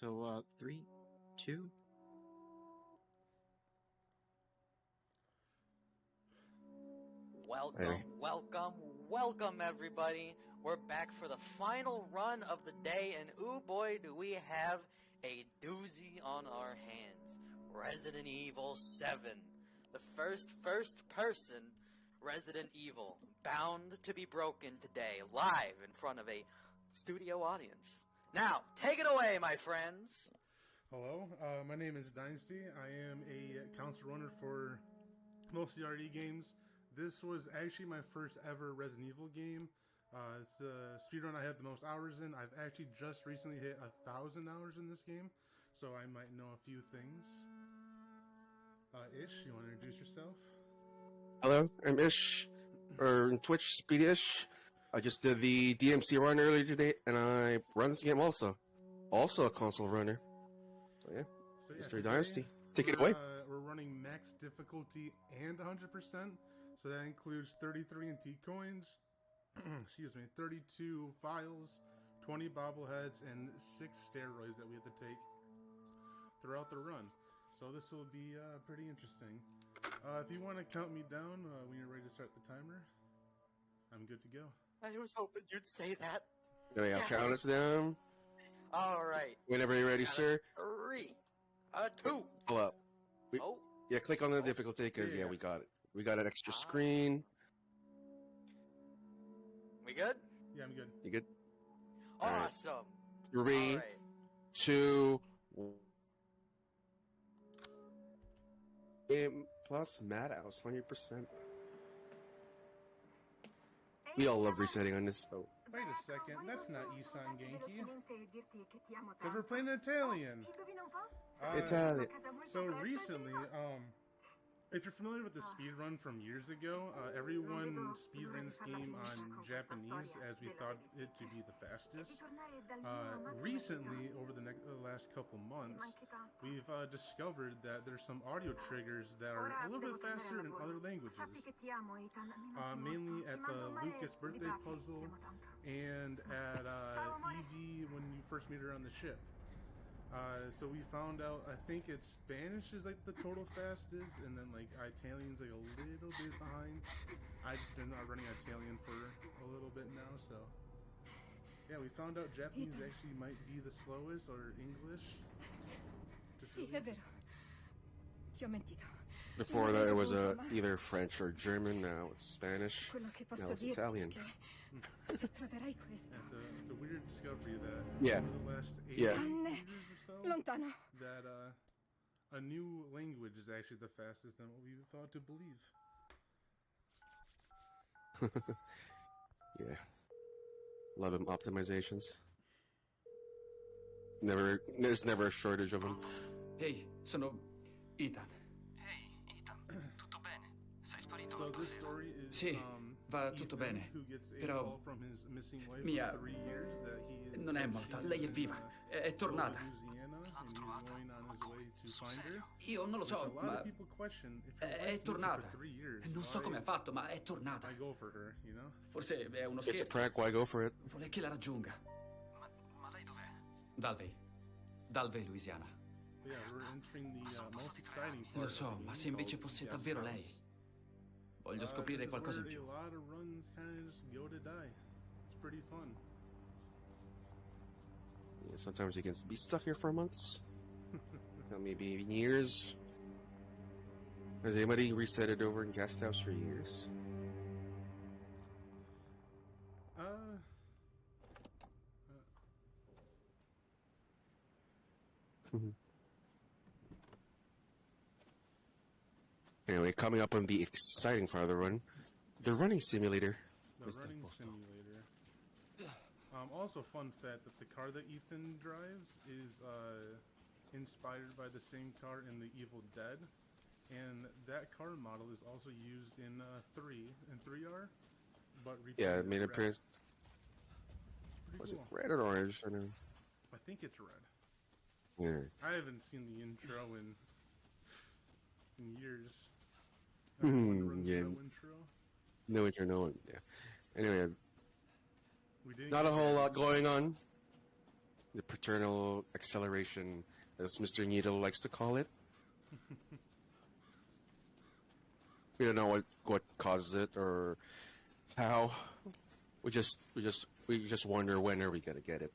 So, 3, 2. Welcome, everybody. We're back for the final run of the day, and ooh boy, do we have a doozy on our hands. Resident Evil 7. The first person Resident Evil, bound to be broken today, live in front of a studio audience. Now, take it away, my friends. Hello, my name is Dynasty. I am a console runner for mostly RD games. This was actually my first ever Resident Evil game. It's the speedrun I had the most hours in. I've actually just recently hit 1,000 hours in this game, so I might know a few things. Ish, you want to introduce yourself? Hello, I'm Ish, or Twitch Speed Ish. I just did the DMC run earlier today, and I run this game also. Also a console runner. So yeah, Mr. Dynasty, take it away. We're running max difficulty and 100%, so that includes 33 antique coins, excuse me, 32 files, 20 bobbleheads, and 6 steroids that we have to take throughout the run. So this will be pretty interesting. If you want to count me down when you're ready to start the timer, I'm good to go. I was hoping you'd say that. Oh yeah, count us down. All right. Whenever you're ready, sir. 3, 2. Pull up. Oh. Yeah, click on the difficulty, because yeah, we got it. We got an extra screen. We good? Yeah, I'm good. You good? Awesome. Right. 3, All right. 2, 1. Game plus Madhouse, 100%. We all love resetting on this. Oh. Wait a second, that's not Isan Genki. Because we're playing Italian. Italian. So recently, if you're familiar with the speedrun from years ago, everyone speedran this game on Japanese as we thought it to be the fastest. Recently, over the last couple months, we've discovered that there's some audio triggers that are a little bit faster in other languages. Mainly at the Lucas birthday puzzle and at Evie when you first meet her on the ship. So we found out, I think it's Spanish is like the total fastest, and then like Italian's like a little bit behind. I just been running Italian for a little bit now, so yeah, we found out Japanese actually might be the slowest, or English. Sì, è vero. Ti ho mentito. Before that, it was either French or German. Now it's Spanish. Now it's Italian. It's a weird discovery that over the last 8 Yeah. years or so, Lontano. that a new language is actually the fastest than what we thought to believe. Yeah. Love them optimizations. There's never a shortage of them. Ehi, sono Ethan. Ehi, Ethan, tutto bene? Sei sparito So l'altro this sera. story is Sì, va tutto Ethan, bene. who gets a Però call from his missing wife mia for 3 years that he non è morta, lei è viva, è tornata. Louisiana, and he's going on his way to find her. Io non lo Which a so, lot ma of people question if your è wife's missing tornata. for 3 years. Non so come ha fatto, ma è tornata. I go for her, you know? Forse è uno It's a scherzo. prank, why go for it? Vuole che la raggiunga. Ma lei dov'è? Dalvey, Louisiana. Yeah, we're entering the most exciting part. Lo so, ma se invece fosse davvero lei? Voglio scoprire qualcosa in più. A lot of runs kind of just go to die. It's pretty fun. Yeah, sometimes you can be stuck here for months. Maybe even years. Has anybody reset it over in Guest House for years? Anyway, coming up on the exciting part of the run, the running simulator. The running simulator. Also, fun fact that the car that Ethan drives is inspired by the same car in the Evil Dead, and that car model is also used in 3R, but Yeah, it repainted made red. appearance. Pretty Was cool. it red or orange? I don't know. I think it's red. Yeah. I haven't seen the intro in years. Yeah. No intro. No intro, no one. Yeah. Anyway, We didn't not a get whole that. lot going on. the paternal acceleration, as Mr. Needle likes to call it. We don't know what causes it or how. We just wonder when are we gonna get it.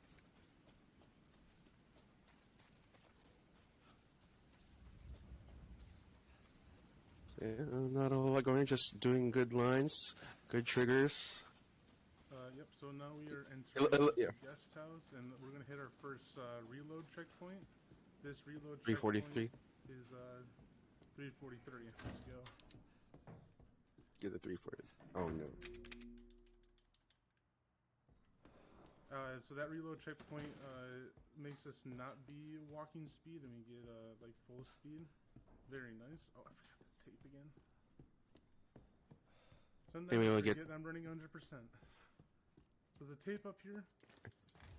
Yeah, not a lot going. Just doing good lines, good triggers. Yep, so now we are entering Yeah. the guest house, and we're going to hit our first reload checkpoint. This reload 343. checkpoint is 343. Let's go. Get the 340. Oh no. So that reload checkpoint makes us not be walking speed, and we get like full speed. Very nice. Oh, I forgot the tape again. Sometimes Maybe I we'll forget I'm running 100%. So the tape up here,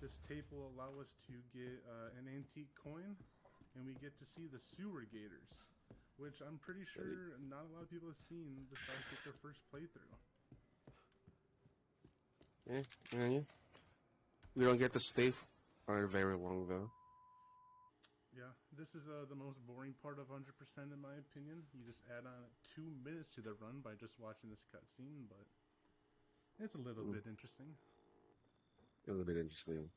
this tape will allow us to get an antique coin, and we get to see the sewer gators, which I'm pretty sure not a lot of people have seen besides like their first playthrough. Yeah. We don't get to stay for very long though. Yeah, this is the most boring part of 100% in my opinion. You just add on 2 minutes to the run by just watching this cutscene, but it's a little bit interesting. A little bit interesting.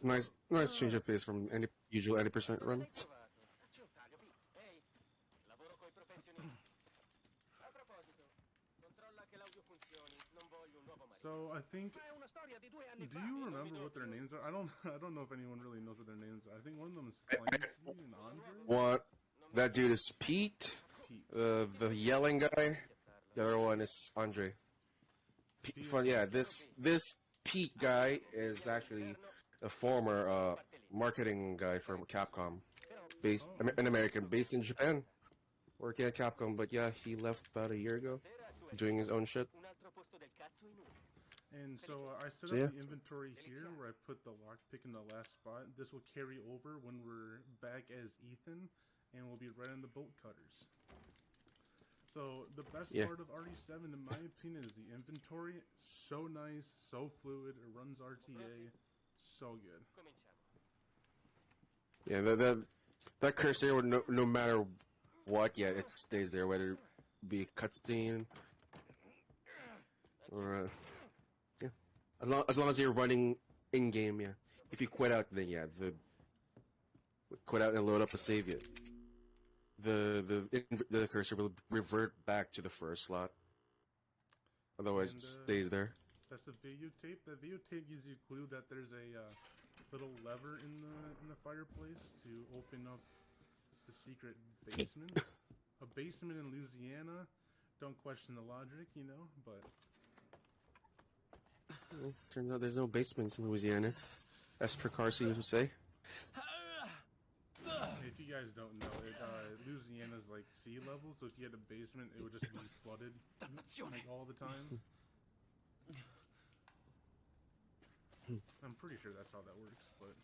Nice change of pace from any usual 80% run. So I think, do you remember what their names are? I don't know if anyone really knows what their names are. I think one of them is Clancy and Andre. What? That dude is Pete. Pete. The yelling guy. The other one is Andre. Yeah, this Pete guy is actually a former marketing guy from Capcom, an American based in Japan, working at Capcom. But yeah, he left about a year ago, doing his own shit. And so I set up the inventory here where I put the lockpick in the last spot. This will carry over when we're back as Ethan, and we'll be right on the bolt cutters. So the best part of RE7, in my opinion, is the inventory. So nice, so fluid. It runs RTA, so good. Yeah, that cursor, no matter what, it stays there, whether it be a cutscene or as long as you're running in game, yeah. If you quit out, then quit out and load up a save, the cursor will revert back to the first slot. Otherwise, it stays there. That's the videotape. The videotape gives you a clue that there's a little lever in the fireplace to open up the secret basement. A basement in Louisiana. Don't question the logic, but. Well, turns out there's no basements in Louisiana, as per Carson would say. If you guys don't know it, Louisiana's like sea level, so if you had a basement, it would just be flooded like all the time. I'm pretty sure that's how that works, but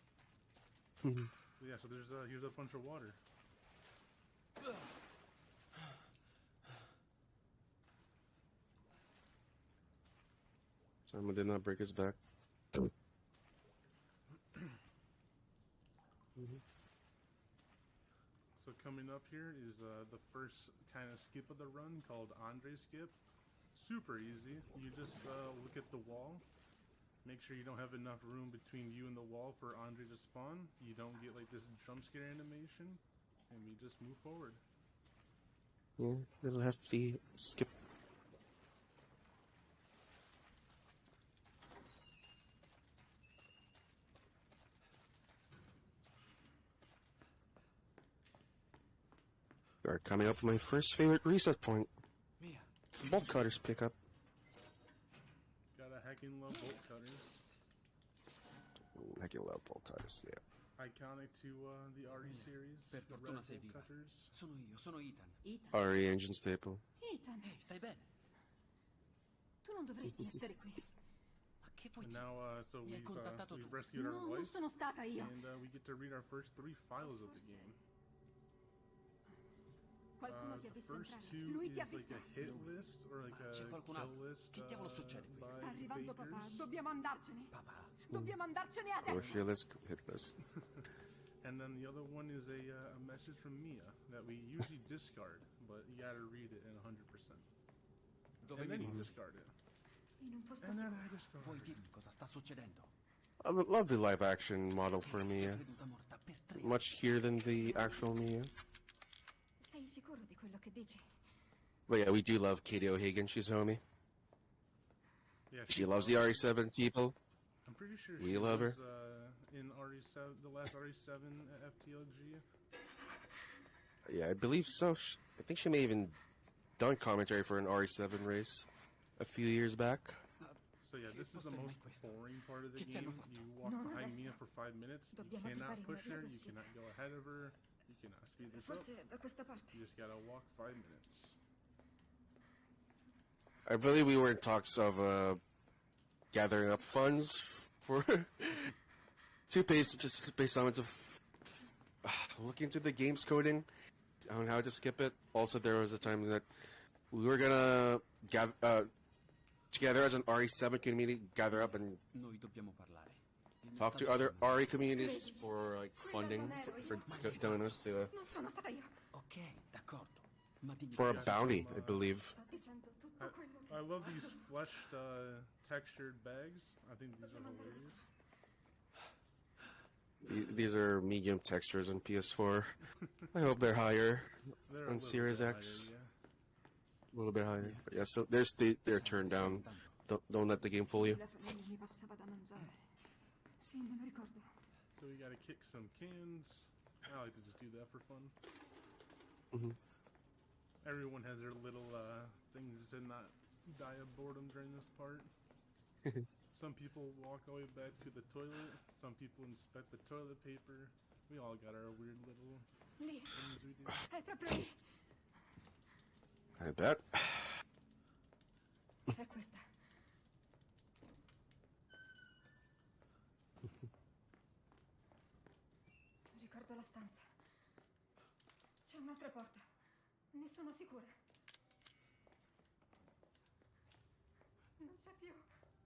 yeah. So here's a bunch of water. Someone did not break his back. So coming up here is the first kind of skip of the run called Andre Skip. Super easy. You just look at the wall. Make sure you don't have enough room between you and the wall for Andre to spawn. You don't get like this jump scare animation. And we just move forward. Yeah, little hefty skip. We are coming up with my first favorite reset point. Bolt cutters pickup. Gotta heckin' love bolt cutters. Heckin' love bolt cutters, yeah. Iconic to the RE series. Per the fortuna red sei bolt viva. cutters. Sono Ethan. Ethan, RE engine staple. Ethan, Stai bene? tu non dovresti essere qui. Ma che vuoi And dire? now, so Mi hai contattato we've tu. rescued our No, non wife, sono stata io. and we get to read our first 3 files of the game. Qualcuno ti ha The visto first entrare. 2 Lui is ti ha like visto. a hit list or like Ma c'è a qualcun kill altro? list Che diavolo succede qui? by Sta arrivando. arrivando, papà. bakers. Dobbiamo andarcene. Papà. Dobbiamo andarcene adesso. Grocery list, hit list. And then the other one is a message from Mia that we usually discard, but you gotta read it in 100%. Dove And then you vieni? discard it. In un posto And then sicuro. I discard Vuoi it. dirmi cosa sta succedendo? I love the live action model for Mia. Creduta morta per 3 Much cuter than the actual Mia. Sei sicuro di quello che dici? But yeah, we do love Katie O'Hagan. She's homie. Yeah, She loves the RE7 people. I'm pretty sure We she love her. was in RE7, the last RE7 at FTLG. Yeah, I believe so. I think she may even done commentary for an RE7 race a few years back. So yeah, this is the most boring part of the Che ti hanno game. fatto? You walk Non behind adesso. Mia for 5 minutes. You Dobbiamo cannot trovare una push via her. You d'uscita. cannot go ahead of her. You cannot speed this up. Forse da questa parte. You just gotta walk 5 minutes. I believe we were in talks of gathering up funds for just based on to look into the game's coding on how to skip it. Also, there was a time that we were gonna gather together as an RE7 community, gather up and Noi dobbiamo parlare. Il talk to messaggio other non- RE communities for like funding for donors to Non sono stata io. Ok, d'accordo. Ma dimmi for a cosa- bounty, I believe. Sto dicendo tutto quello che I love so. these fleshed, textured bags. I think these are hilarious. These are medium textures on PS4. I hope they're higher They're a on little Series bit X. higher, A little bit higher. But yeah, so they're turned down. Don't let the game fool you. La famiglia mi passava da mangiare. Sì, me lo ricordo. yeah. So we gotta kick some cans. I like to just do that for fun. Mhm. Everyone has their little things to not die of boredom during this part. Some people walk all the way back to the toilet. Some people inspect the toilet paper. We all got our weird little Lì. things we do. È proprio lì. I bet. È questa. Ricordo la stanza. C'è un'altra porta. Ne sono sicura. Non c'è più.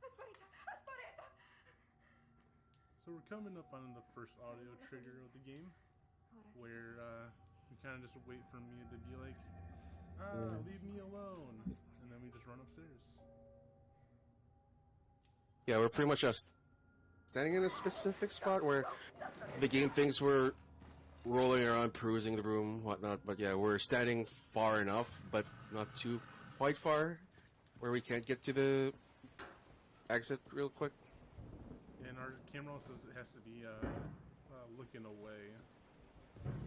È sparita. È sparita. So we're coming up on the first audio trigger of the game, Ora che where we kind of just wait for Mia to be like, leave me alone, and then we just run upstairs. Yeah, we're pretty much just standing in a specific spot where the game thinks we're rolling around, perusing the room, whatnot. But yeah, we're standing far enough, but not too quite far, where we can't get to the exit real quick. And our camera also has to be looking away.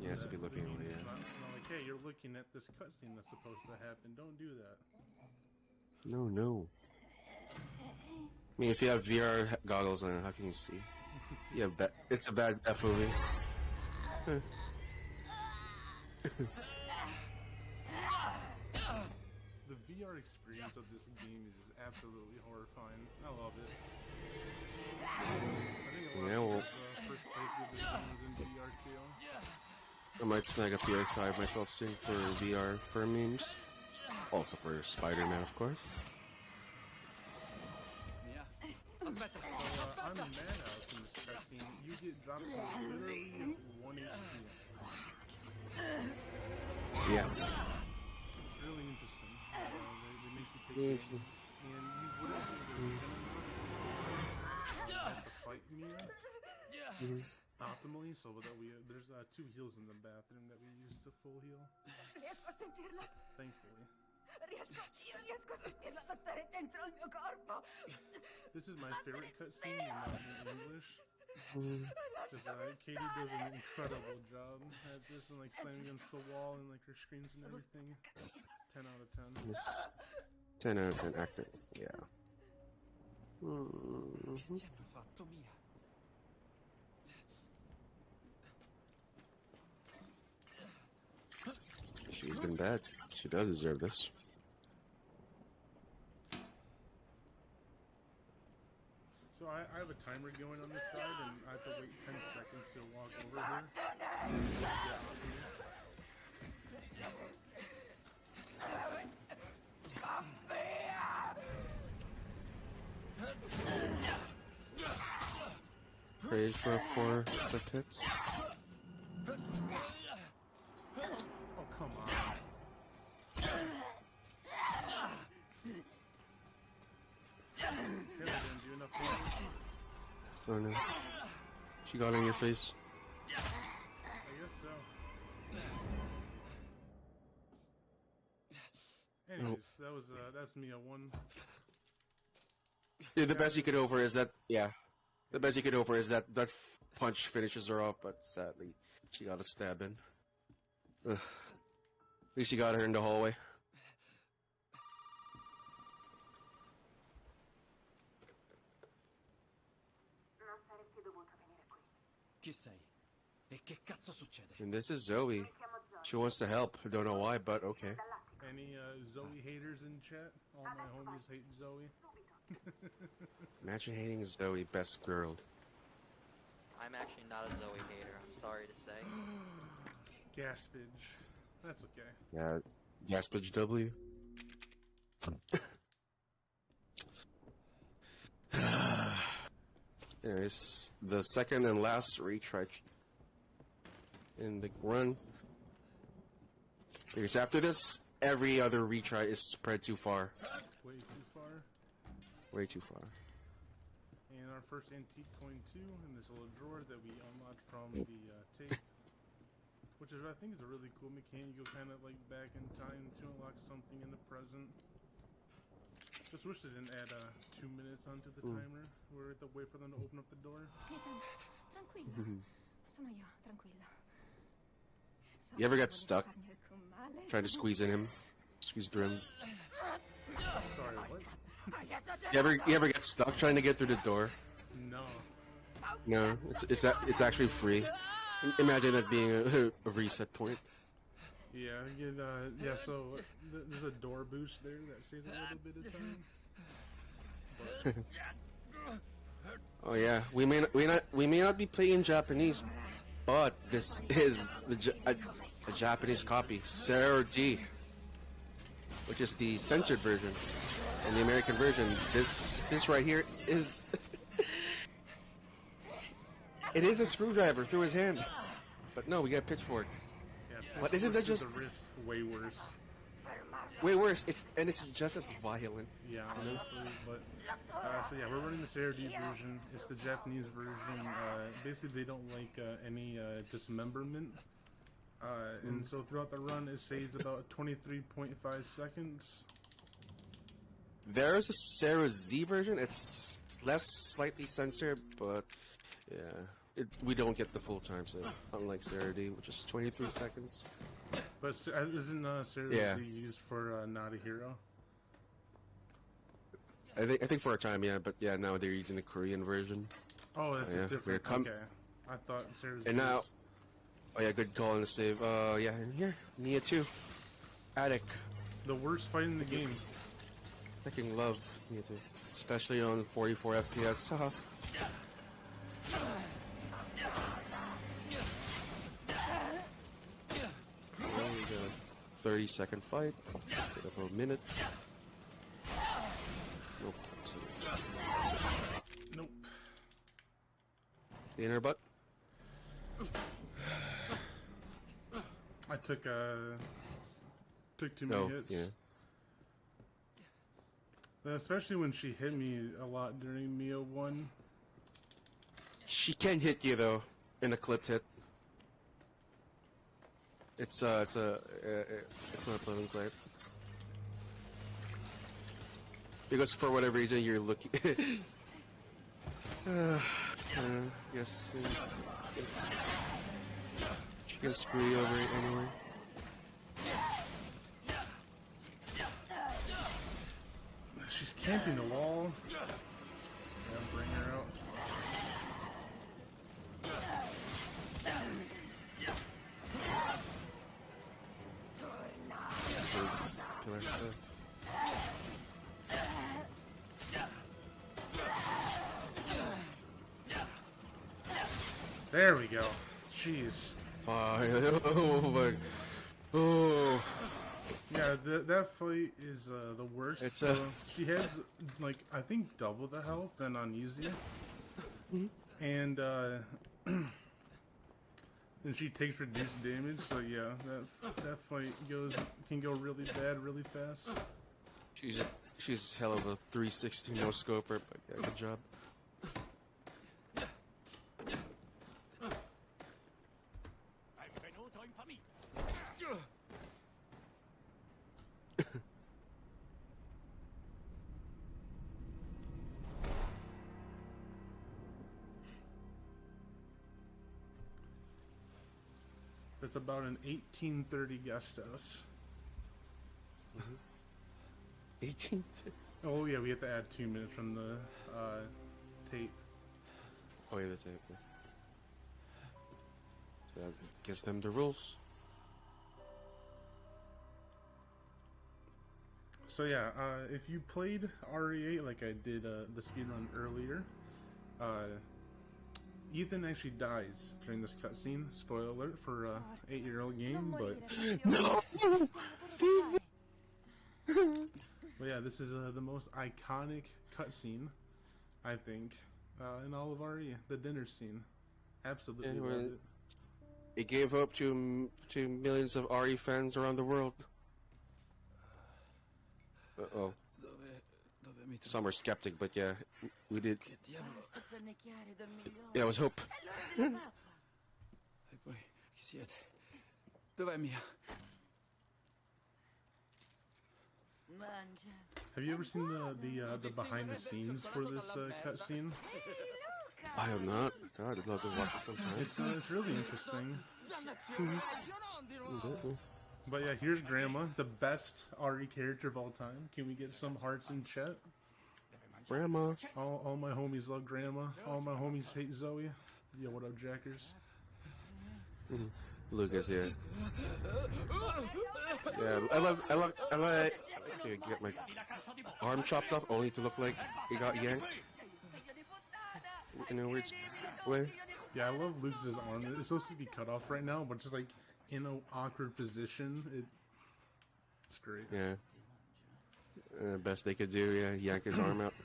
Yeah, it has to be That looking the game away. is Yeah. not like, hey, you're looking at this cutscene that's supposed to happen. Don't do that. No. I mean, if you have VR goggles on, how can you see? Yeah, it's a bad FOV. The VR experience of this game is just absolutely horrifying. I love it. I think a lot Yeah, of well- people's first playthrough of this game was in VR too. I might snag a PS5 myself soon for VR for memes. Also for Spider-Man, of course. Mia. Aspetta. On Madhouse in this cutscene, you get dropped to literally 1 HP. Yeah. It's really interesting. They make you take damage, and you wouldn't be able to have to fight Mia optimally, so that there's 2 heals in the bathroom that we use to full heal, riesco a sentirla. thankfully. Io riesco a sentirla lottare dentro il mio corpo. This is my favorite cutscene in English. Because Katie does an incredible job at this, and like slamming against the wall and like her screams and everything. 10 out of 10. Miss 10 out of 10 acting. Yeah. Mhm. Che ti hanno fatto, Mia? She's been bad. She does deserve this. So I have a timer going on this side, and I have to wait 10 seconds to walk over her. Praise for 4 quick hits. Oh, come on. Didn't do enough damage. Oh no. She got in your face. I guess so. Anyways, that's me at 1. Yeah, the best you could hope for is that, the best you could hope for is that punch finishes her off, but sadly, she got a stab in. Ugh. At least you got her in the hallway. Chi sei? E che cazzo succede? And this is Zoe. She wants to help. I don't know why, but okay. Any Zoe haters in chat? All my homies hate Zoe. Imagine hating Zoe, best girl. I'm actually not a Zoe hater, I'm sorry to say. Gaspage. That's okay. Yeah, Gaspage W. Anyways, the second and last retry in the run. Because after this, every other retry is spread too far. Way too far. Way too far. And our first antique coin too, in this little drawer that we unlocked from the tape. Which is, I think, is a really cool mechanic. You go kind of like back in time to unlock something in the present. Just wish they didn't add 2 minutes onto the timer. We're at the wait for them to open up the door. Ethan, tranquilla. Sono io, tranquilla. So You ever get volevo stuck farmi alcun male. trying to squeeze in him? Squeeze through him? Sorry, what? You ever get stuck trying to get through the door? No. No, it's actually free. Imagine it being a reset point. Yeah, so there's a door boost there that saves a little bit of time. But Oh yeah, we may not be playing Japanese, but this is a Japanese copy, Sarah D, which is the censored version, and the American version. This right here is it is a screwdriver through his hand, but no, we got a pitchfork. yeah, But isn't that just- the risk way worse? Way worse, it's just as violent. Yeah, honestly, but so yeah, we're running the Sarah D version. It's the Japanese version. Basically, they don't like any dismemberment, and so throughout the run, it saves about 23.5 seconds. There's a Sarah Z version. It's less slightly censored, but yeah, we don't get the full time save, unlike Sarah D, which is 23 seconds. But isn't Sarah Yeah. Z used for Not a Hero? I think for a time, yeah, but yeah, now they're using the Korean version. Oh, that's Yeah, a different. we're Okay, I thought Sarah Z. And now, was- oh yeah, good call on the save. Yeah, and here, Nia 2, Attic. the worst fight in the game. Freaking love Nia 2, especially on 44 FPS. Haha. Well, we got a 30-second fight instead of a minute. Nope. Nope. Stay in her butt. I took too many No, hits. yeah. Especially when she hit me a lot during Mia 1. She can hit you though in a clipped hit. It's not a pleasant sight. Because for whatever reason you're looking. Yes. She can screw you over anyway. She's camping the wall. Yeah, bring her out. Killer stuff. There we go. Jeez. Fine. Oh my. Oh. Yeah, that fight is the worst. It's so she has like I think double the health than on easy. and and she takes reduced damage. So yeah, that fight can go really bad, really fast. She's hell of a 360 no scoper, but yeah, good job. That's about an 1830 guest house. 18? Oh yeah, we have to add 2 minutes from the tape. Oh yeah, the tape. Yeah. So that gives them the rules. So yeah, if you played RE8 like I did the speedrun earlier, Ethan actually dies during this cutscene. Spoiler alert for a 8-year-old game, but No! but yeah, this is the most iconic cutscene, I think, in all of RE. The dinner scene, absolutely Yeah, loved it. It gave hope to millions of RE fans around the world. Uh-oh. Some are skeptic, but yeah, we did. Yeah, it was hope. E poi, chi siete? Dov'è Mia? Have you ever seen the behind the scenes for this cutscene? I have not. God, I'd love to watch it sometime. It's really interesting. But yeah, here's Grandma, the best RE character of all time. Can we get some hearts in chat? Grandma. All my homies love Grandma. All my homies hate Zoe. Yo, what up, Jackers? Lucas, yeah. Yeah, I like to get my arm chopped off only to look like it got yanked in a weird way. Yeah, I love Lucas's arm. It's supposed to be cut off right now, but just like in an awkward position. It's great. Yeah. Best they could do, yeah, yank his arm out.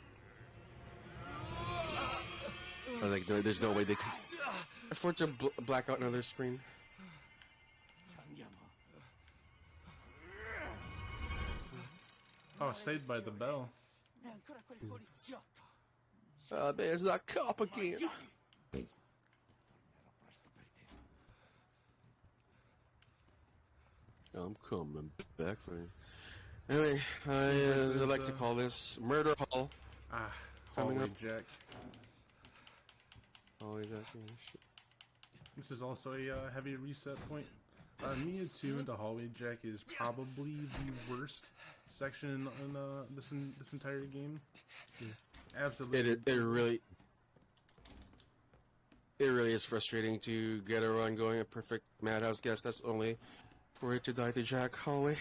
I like, there's no way they could afford to black out another screen. Oh, saved by the bell. There's that cop again. I'm coming back for you. Anyway, I like to call this Murder Hall. Coming Hallway up. Jack. Always acting shit. This is also a heavy reset point. Me attuned to Hallway Jack is probably the worst section in this entire game. Absolutely. It really is frustrating to get a run going. A perfect Madhouse guess. That's only for it to die to Jack Hallway.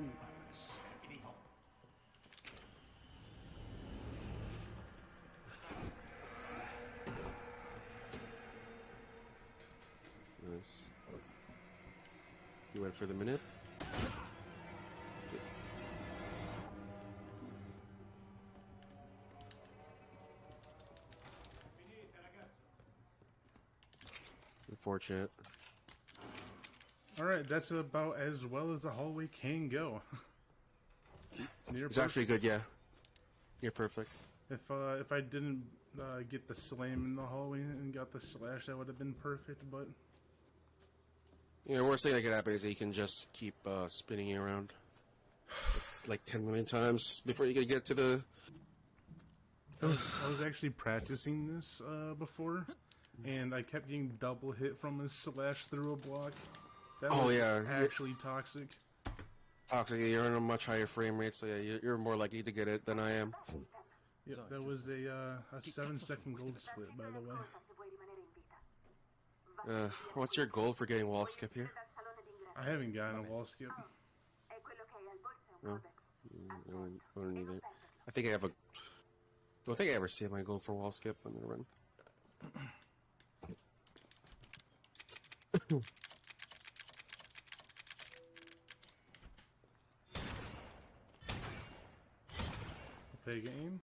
Ooh, nice. Nice. You went for the minute. Unfortunate. Alright, that's about as well as the hallway can go. Near It's actually good, yeah. You're perfect. If I didn't get the slam in the hallway and got the slash, that would have been perfect, but... Yeah, the worst thing that could happen is that you can just keep spinning you around like 10 million times before you can get to the... I was actually practicing this before, and I kept getting double hit from a slash through a block. That was actually toxic. Toxic, you're on a much higher frame rate, so yeah, you're more likely to get it than I am. Yep, that was a 7-second gold split, by the way. What's your goal for getting wall skip here? I haven't gotten a wall skip. No, I don't either. I think I have a... Don't think I ever see my goal for wall skip on the run. Pay game.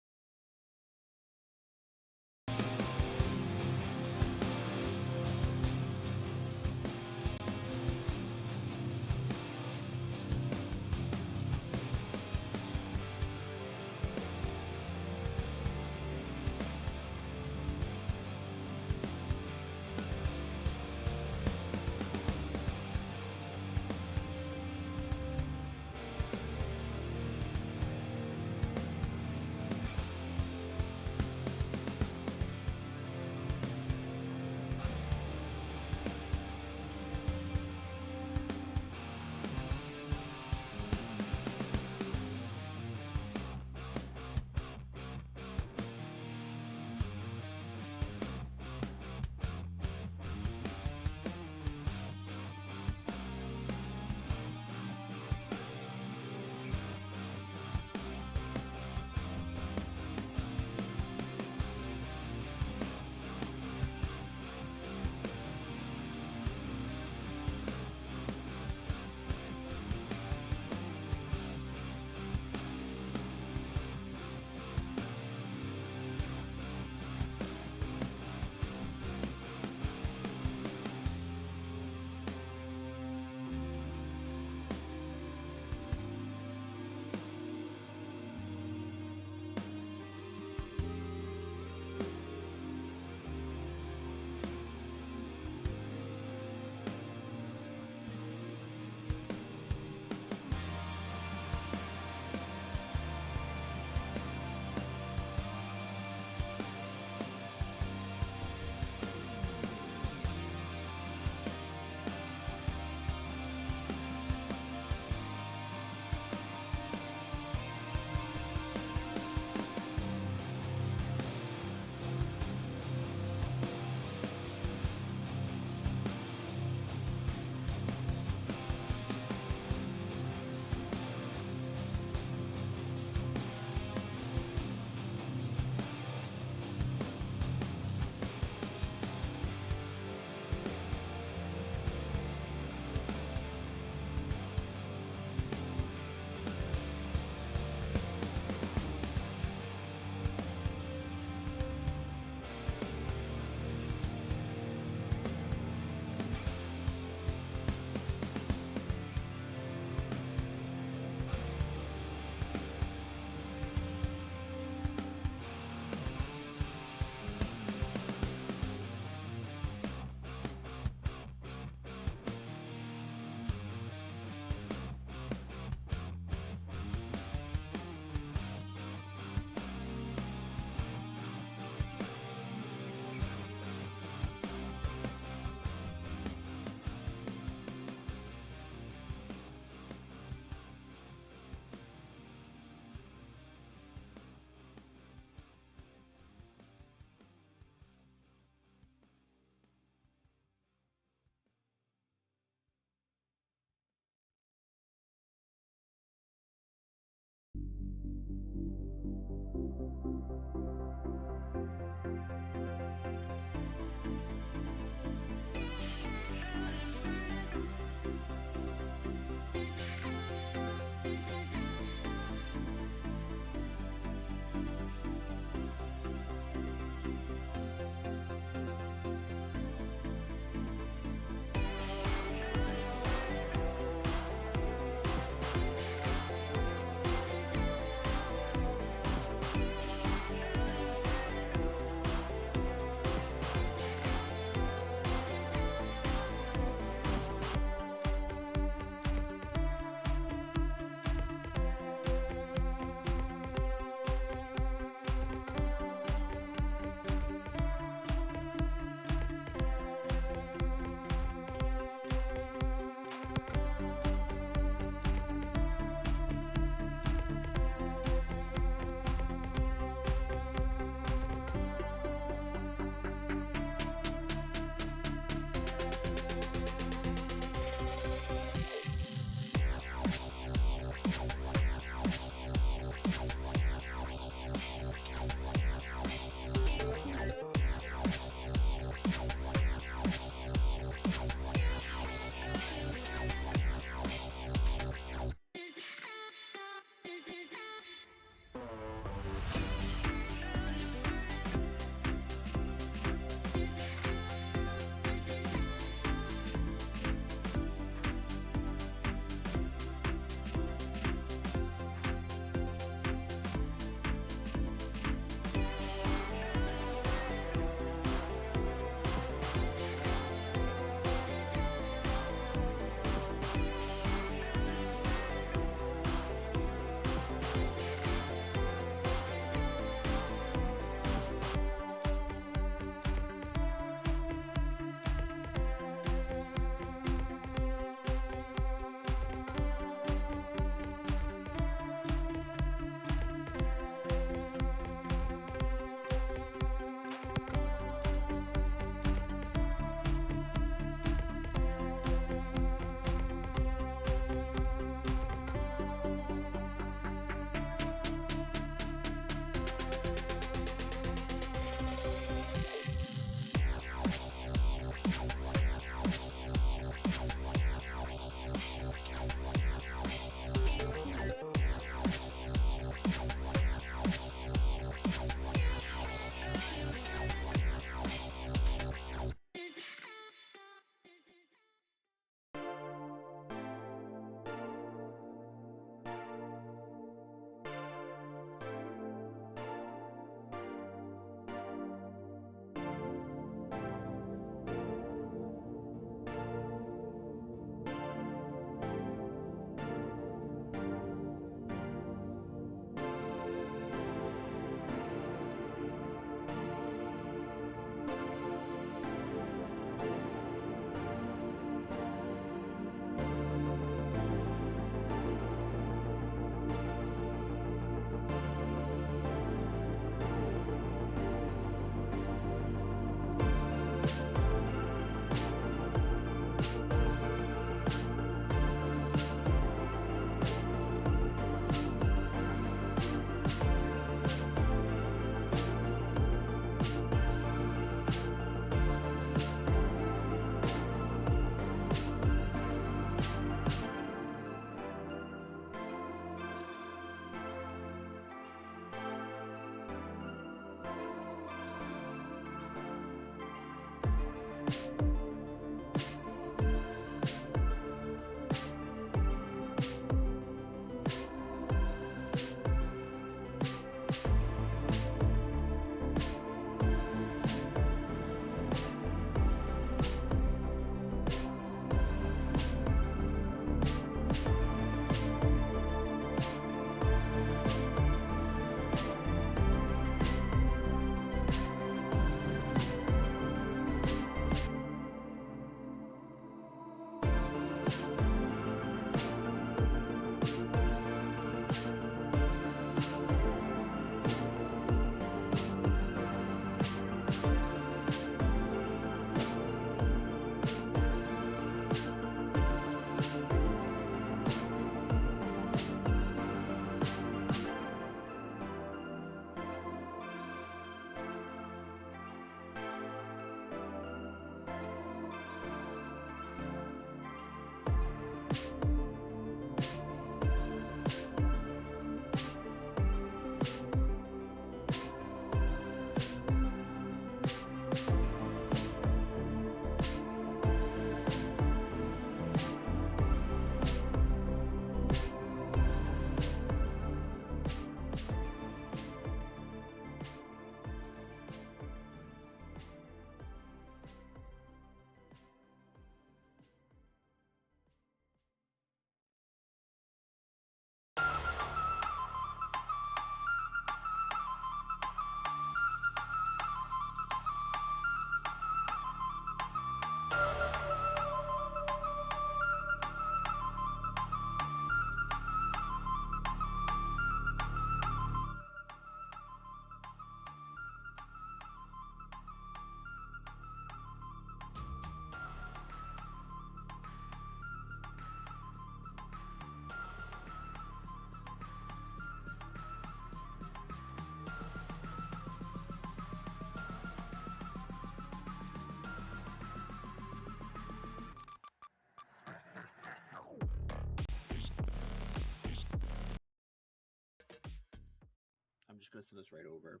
just gonna send us right over.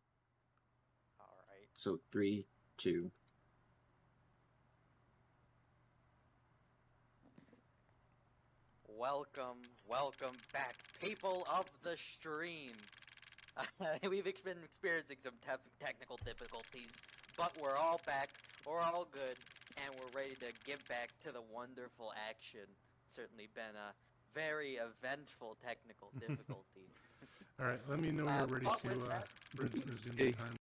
All right. So 3, 2. Welcome back, people of the stream. We've been experiencing some technical difficulties, but we're all back, we're all good, and we're ready to give back to the wonderful action. Certainly been a very eventful technical difficulty. All right, let me know when you're ready but to with that- resume the time.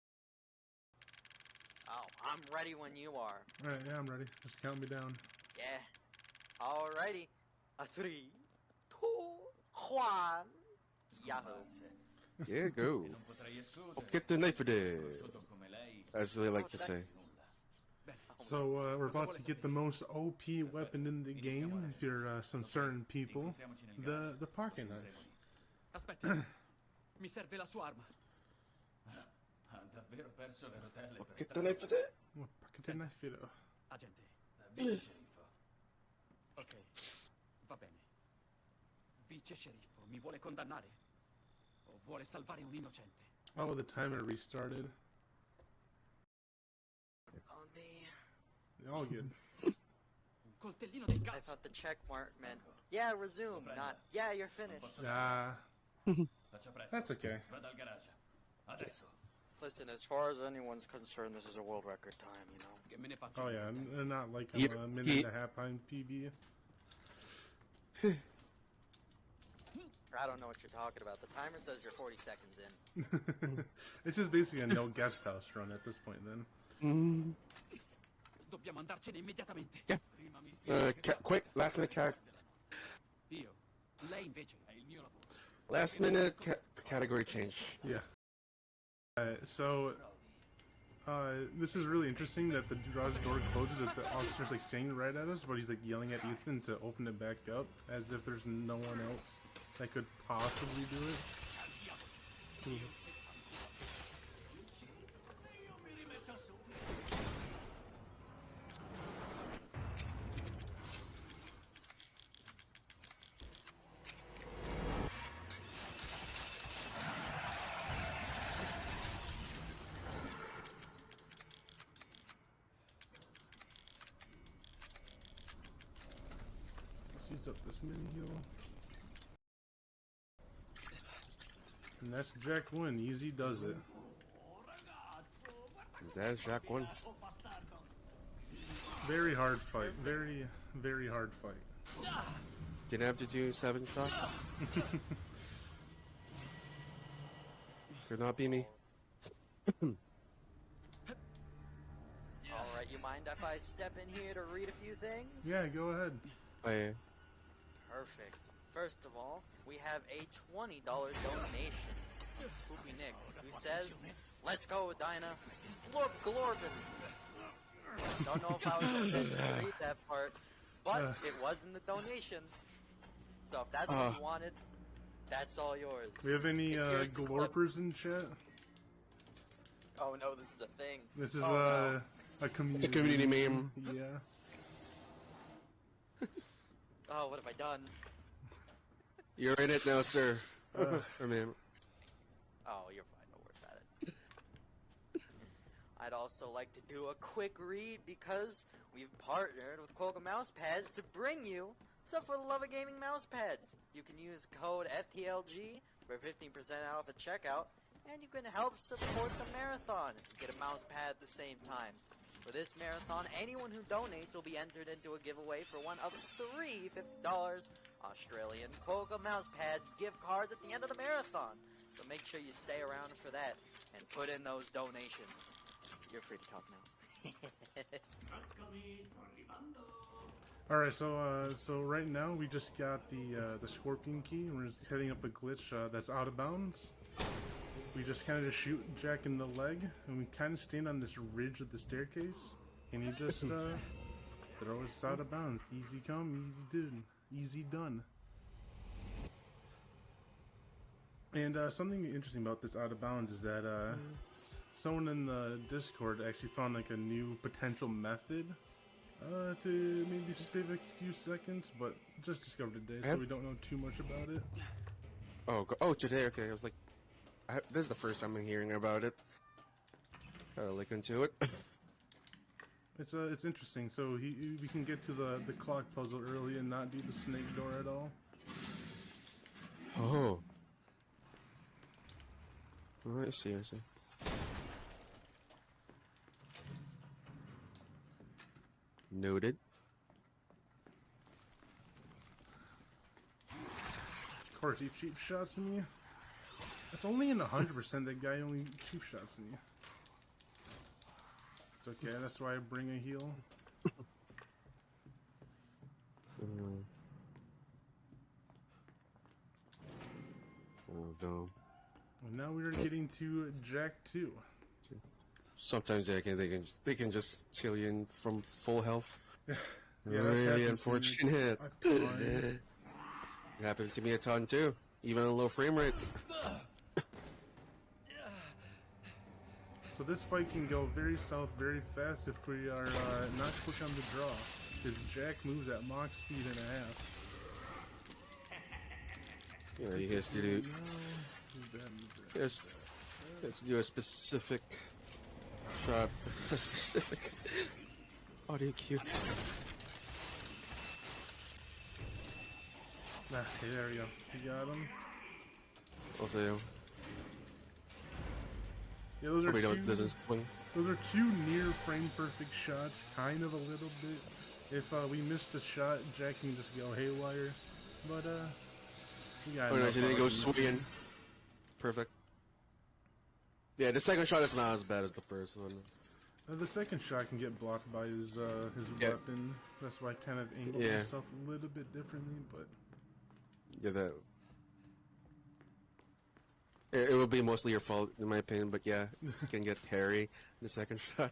Oh, I'm ready when you are. All right, yeah, I'm ready. Just count me down. Yeah. Alrighty. 3, 2, 1. Yahoo. Yeah, go. Get the knife of it, as they like to say. So we're about to get the most OP weapon in the game. If you're some certain people, the pocket knife. Aspetti, mi serve la sua arma. Ha davvero perso le rotelle per Get the knife of it. Oh, pocket knife, you know. Agente. Vice sceriffo. Ok, va bene. Vice sceriffo, mi vuole condannare? O vuole salvare un innocente? Oh, the timer restarted. On me. All good. Un coltellino del I cazzo. thought the check mark meant, yeah, resume, not, yeah, you're finished. Ah, Faccia presto. that's okay. Vada al garage. Adesso. Listen, as far as anyone's concerned, this is a world record time, you know. Che me ne faccio? Oh yeah, not like He- a minute he- and a half behind PB. I don't know what you're talking about. The timer says you're 40 seconds in. It's just basically a no guest house run at this point. Then Dobbiamo andarcene immediatamente. Yeah. Prima mi spiega che Quick, last minute Io. Lei invece è il mio lavoro. last minute category change. yeah. So this is really interesting that the garage door closes if the officer's like standing right at us, but he's like yelling at Ethan to open it back up, as if there's no one else that could possibly do it. Let's use up this mini heal. And that's Jack 1. Easy does it. That's Jack 1. Very hard fight. Very, very hard fight. Didn't have to do 7 shots. Could not be me. Alright, you mind if I step in here to read a few things? Yeah, go ahead. I, Perfect. First of all, we have a $20 donation from Spoopy Nix, who says, "Let's go, Dinah. Slurp Glorben." Don't know if I was supposed to read that part, but it was in the donation. So if that's what you wanted, that's all yours. We have any It's yours to clip. glorpers in chat? Oh no, this is a thing. This is Oh, a community. It's a community meme. Yeah. Oh, what have I done? You're in it now, sir. Or ma'am. Oh, you're fine. Don't worry about it. I'd also like to do a quick read because we've partnered with Quokka Mousepads to bring you some For the Love of Gaming mousepads. You can use code FTLG for 15% off at checkout, and you can help support the marathon and get a mousepad at the same time. For this marathon, anyone who donates will be entered into a giveaway for one of 3 $50 Australian Quokka Mousepads gift cards at the end of the marathon. So make sure you stay around for that and put in those donations. You're free to talk now. All right, so right now we just got the Scorpion key, and we're just heading up a glitch that's out of bounds. We just kind of just shoot Jack in the leg, and we kind of stand on this ridge of the staircase, and he just throws us out of bounds. Easy come, easy done. And something interesting about this out of bounds is that someone in the Discord actually found like a new potential method to maybe save a few seconds, but just discovered today, so we don't know too much about it. Oh, today? Okay, I was like... this is the first time I'm hearing about it. Gotta look into it. It's interesting. So we can get to the clock puzzle early and not do the snake door at all. Oh. Oh, I see. Noted. Of course, he cheap shots me. That's only in 100%. That guy only cheap shots me. It's okay. That's why I bring a heal. Oh no. And now we are getting to Jack 2. Sometimes they can just kill you in from full health. Yeah, Really unfortunate. It happened to me a ton too, even a low frame rate. So this fight can go very south very fast if we are not quick on the draw. Because Jack moves at Mach speed and a half. You know, he has to do. He has to do a specific shot, a specific audio cue. Nah, okay, there we go. You got him. Also, Yeah, those are probably two. doesn't swing. Those are two near frame perfect shots, kind of a little bit. If we miss the shot, Jack can just go haywire. But we got. Oh no, she didn't go swinging. Perfect. Yeah, the second shot is not as bad as the first one. The second shot can get blocked by his weapon. That's why I kind of angled myself a little bit differently, but yeah, that it will be mostly your fault in my opinion. But yeah, you can get hairy in the second shot.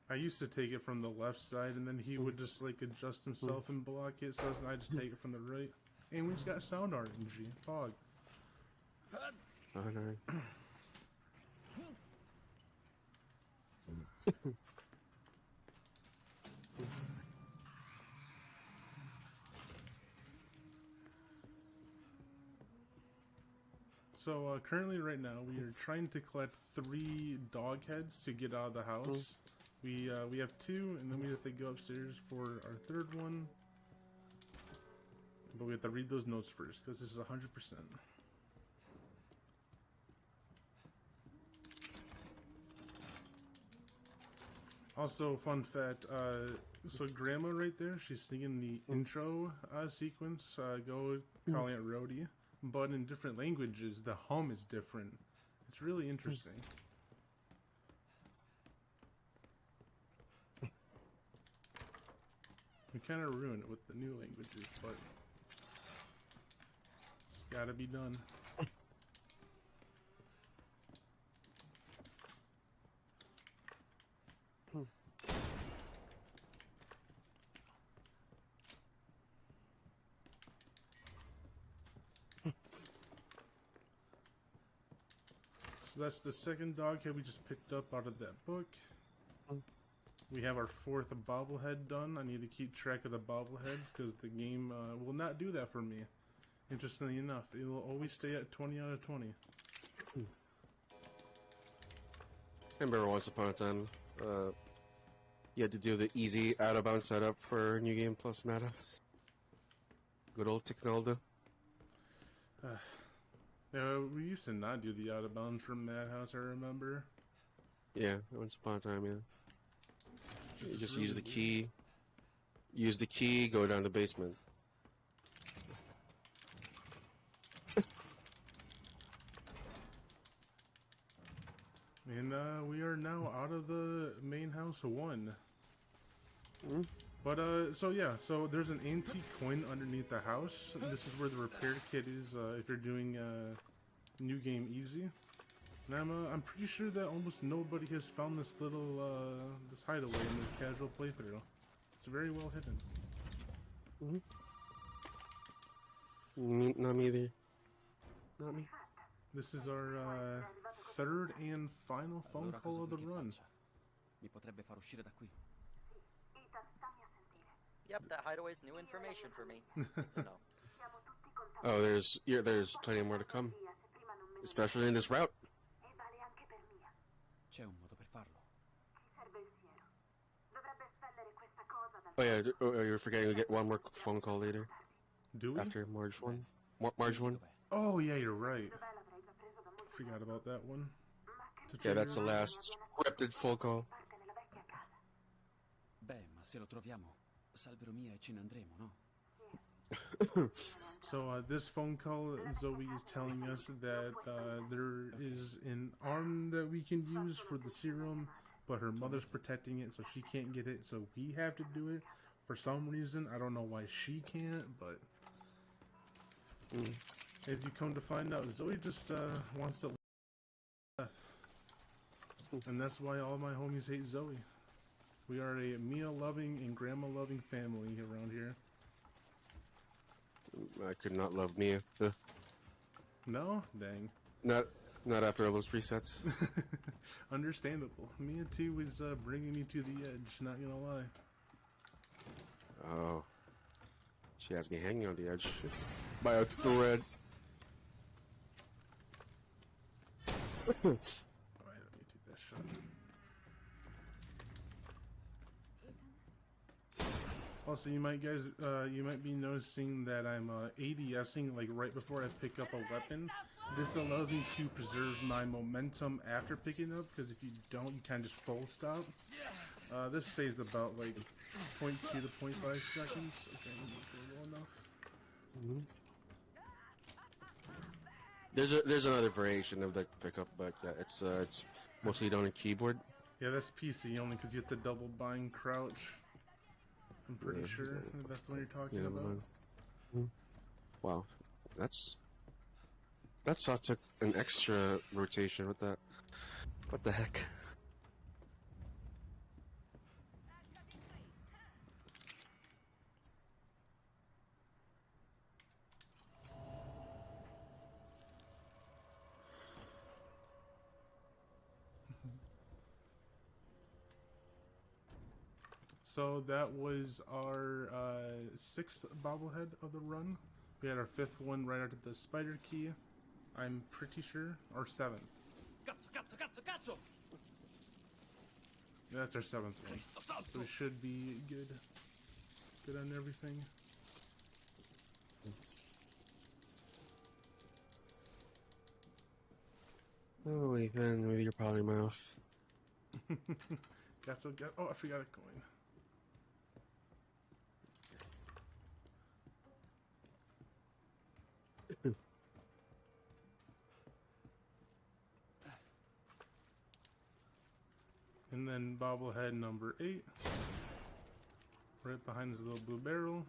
I used to take it from the left side, and then he would just like adjust himself and block it. So I just take it from the right, and we just got sound RNG. Fog. Oh no. So currently, right now, we are trying to collect 3 dog heads to get out of the house. We have 2, and then we have to go upstairs for our 3rd one. But we have to read those notes first because this is 100%. Also, fun fact, so Grandma right there, she's singing the intro sequence, go calling it Rhodey, but in different languages, the hum is different. It's really interesting. We kind of ruin it with the new languages, but it's gotta be done. So that's the second dog head we just picked up out of that book. We have our 4th bobblehead done. I need to keep track of the bobbleheads because the game will not do that for me. Interestingly enough, it will always stay at 20 out of 20. I remember once upon a time, you had to do the easy out-of-bounds setup for New Game plus Madhouse. Good old Technolda. We used to not do the out-of-bounds from Madhouse, I remember. Yeah, once upon a time, yeah. You just use the key. Use the key, go down the basement. And we are now out of the main house 1. But so yeah, so there's an antique coin underneath the house. This is where the repair kit is if you're doing New Game Easy. And I'm pretty sure that almost nobody has found this little this hideaway in the casual playthrough. It's very well hidden. Not me either. Not me. This is our 3rd and final phone call of the run. Mi potrebbe far uscire da qui. Yep, that hideaway's new information for me. To know. Oh, there's plenty more to come. especially in this route. E vale anche per Mia. C'è un modo per farlo. Ci serve il siero. Dovrebbe espellere questa cosa dal... Oh yeah, you're forgetting to get one more phone call later Do we? after Marge 1. Marge 1. Dov'è? Oh yeah, you're right. Dov'è l'avrei già preso da molto Forgot about that one. Ma che To Yeah, that's the trigger. last scripted phone call. parte nella vecchia casa. Beh, ma se lo troviamo, salverò Mia e ce ne andremo, no? So this phone call, Zoe is telling us that there is an arm that we can use for the serum, but her mother's protecting it, so she can't get it. So we have to do it for some reason. I don't know why she can't, but as you come to find out, Zoe just wants to death, and that's why all my homies hate Zoe. We are a Mia-loving and grandma-loving family around here. I could not love Mia. No? Dang. Not after all those presets. Understandable. Mia too is bringing me to the edge, not gonna lie. Oh. She has me hanging on the edge by a thread. Alright, let me take that shot. Also, you might be noticing that I'm ADSing like right before I pick up a weapon. This allows me to preserve my momentum after picking up, because if you don't, you kind of just full stop. This saves about like 0.2 to 0.5 seconds. Okay, well enough. There's another variation of the pickup, but yeah, it's mostly done on keyboard. Yeah, that's PC only because you have to double bind crouch. I'm pretty sure that's the one you're talking about. Wow, that took an extra rotation with that. What the heck? So that was our 6th bobblehead of the run. We had our 5th one right after the spider key. I'm pretty sure. Or 7th. Cazzo! That's our 7th one. So we should be good. Good on everything. Oh, Ethan, with your potty mouth. Oh, I forgot a coin. And then bobblehead number 8. Right behind this little blue barrel.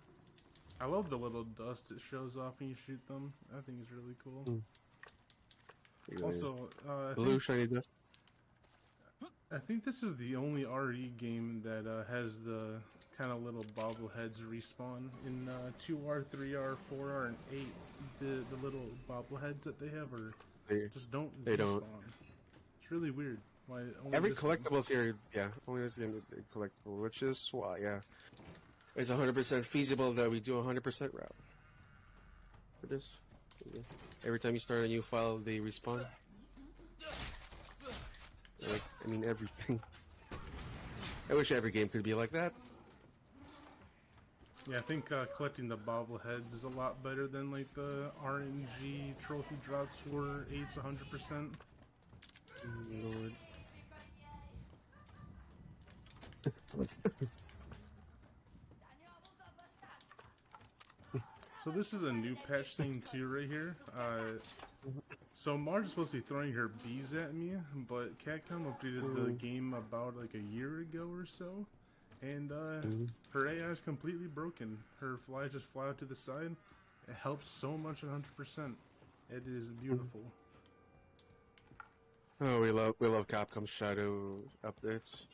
I love the little dust it shows off when you shoot them. I think it's really cool. Also, Blue shiny dust. I think this is the only RE game that has the kind of little bobbleheads respawn. In 2R, 3R, 4R, and 8, the little bobbleheads that they have just don't respawn. It's really weird. Why only Every this collectibles here, yeah, only this game is collectible, which is why, yeah, it's 100% feasible that we do a 100% route for this. Yeah. Every time you start a new file, they respawn. Like, I mean, everything. I wish every game could be like that. Yeah, I think collecting the bobbleheads is a lot better than like the RNG trophy drops for 8's 100%. Lord. So this is a new patch thing too right here. So Marge is supposed to be throwing her bees at me, but Capcom updated the game about like a year ago or so, and her AI is completely broken. Her flies just fly out to the side. It helps so much at 100%. It is beautiful. Oh, we love Capcom Shadow updates.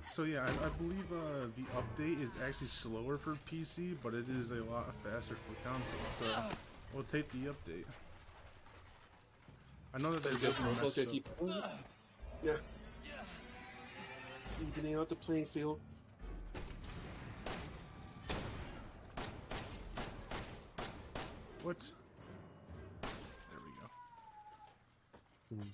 So yeah, I believe the update is actually slower for PC, but it is a lot faster for console. So we'll take the update. I know that they just messed up. Yeah. Evening out the playing field. What? There we go.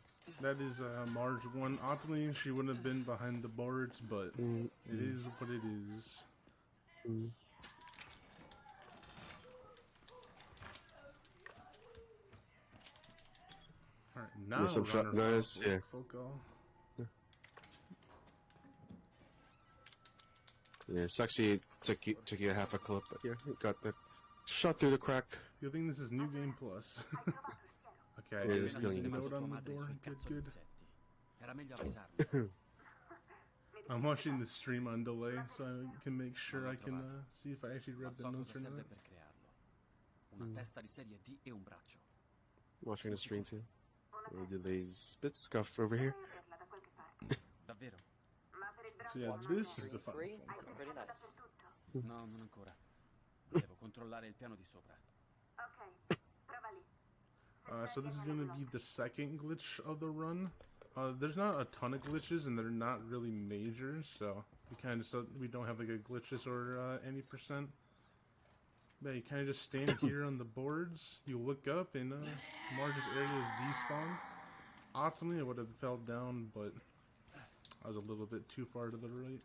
That is Marge 1. Ultimately, she wouldn't have been behind the boards, but it is what it is. Alright, now There's some shot. Nice, yeah. Yeah, it's actually took you a half a clip, but yeah, you got the shot through the crack. You think this is New Game Plus? Okay, I Yeah, didn't still see the new. note on the door. Good. Era meglio avvisarmi. I'm watching the stream on delay, so I can make sure I can see if I actually Ma read the so notes cosa or serve not. per crearlo. Una testa di serie D e un braccio. Watching the stream too. The delay's a bit scuffed over here. Davvero? So yeah, this is the final Free? phone call. Pretty nice. No, non ancora. Devo controllare il piano di sopra. So this is going to be the second glitch of the run. There's not a ton of glitches, and they're not really major, so we don't have like a glitches or any percent. But you kind of just stand here on the boards. You look up, and Marge's area is despawned. Ultimately, I would have fell down, but I was a little bit too far to the right.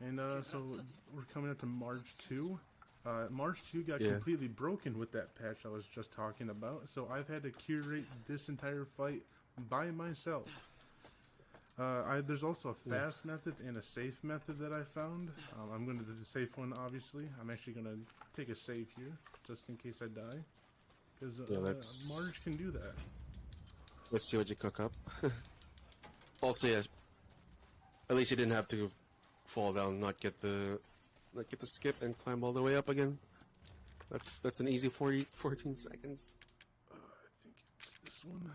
And so we're coming up to March 2. March 2 got completely broken with that patch I was just talking about, so I've had to curate this entire fight by myself. There's also a fast method and a safe method that I found. I'm going to do the safe one, obviously. I'm actually going to take a save here, just in case I die. Because Marge can do that. Let's see what you cook up. Also, yeah, at least you didn't have to fall down, not get the skip and climb all the way up again. That's an easy 14 seconds. I think it's this one.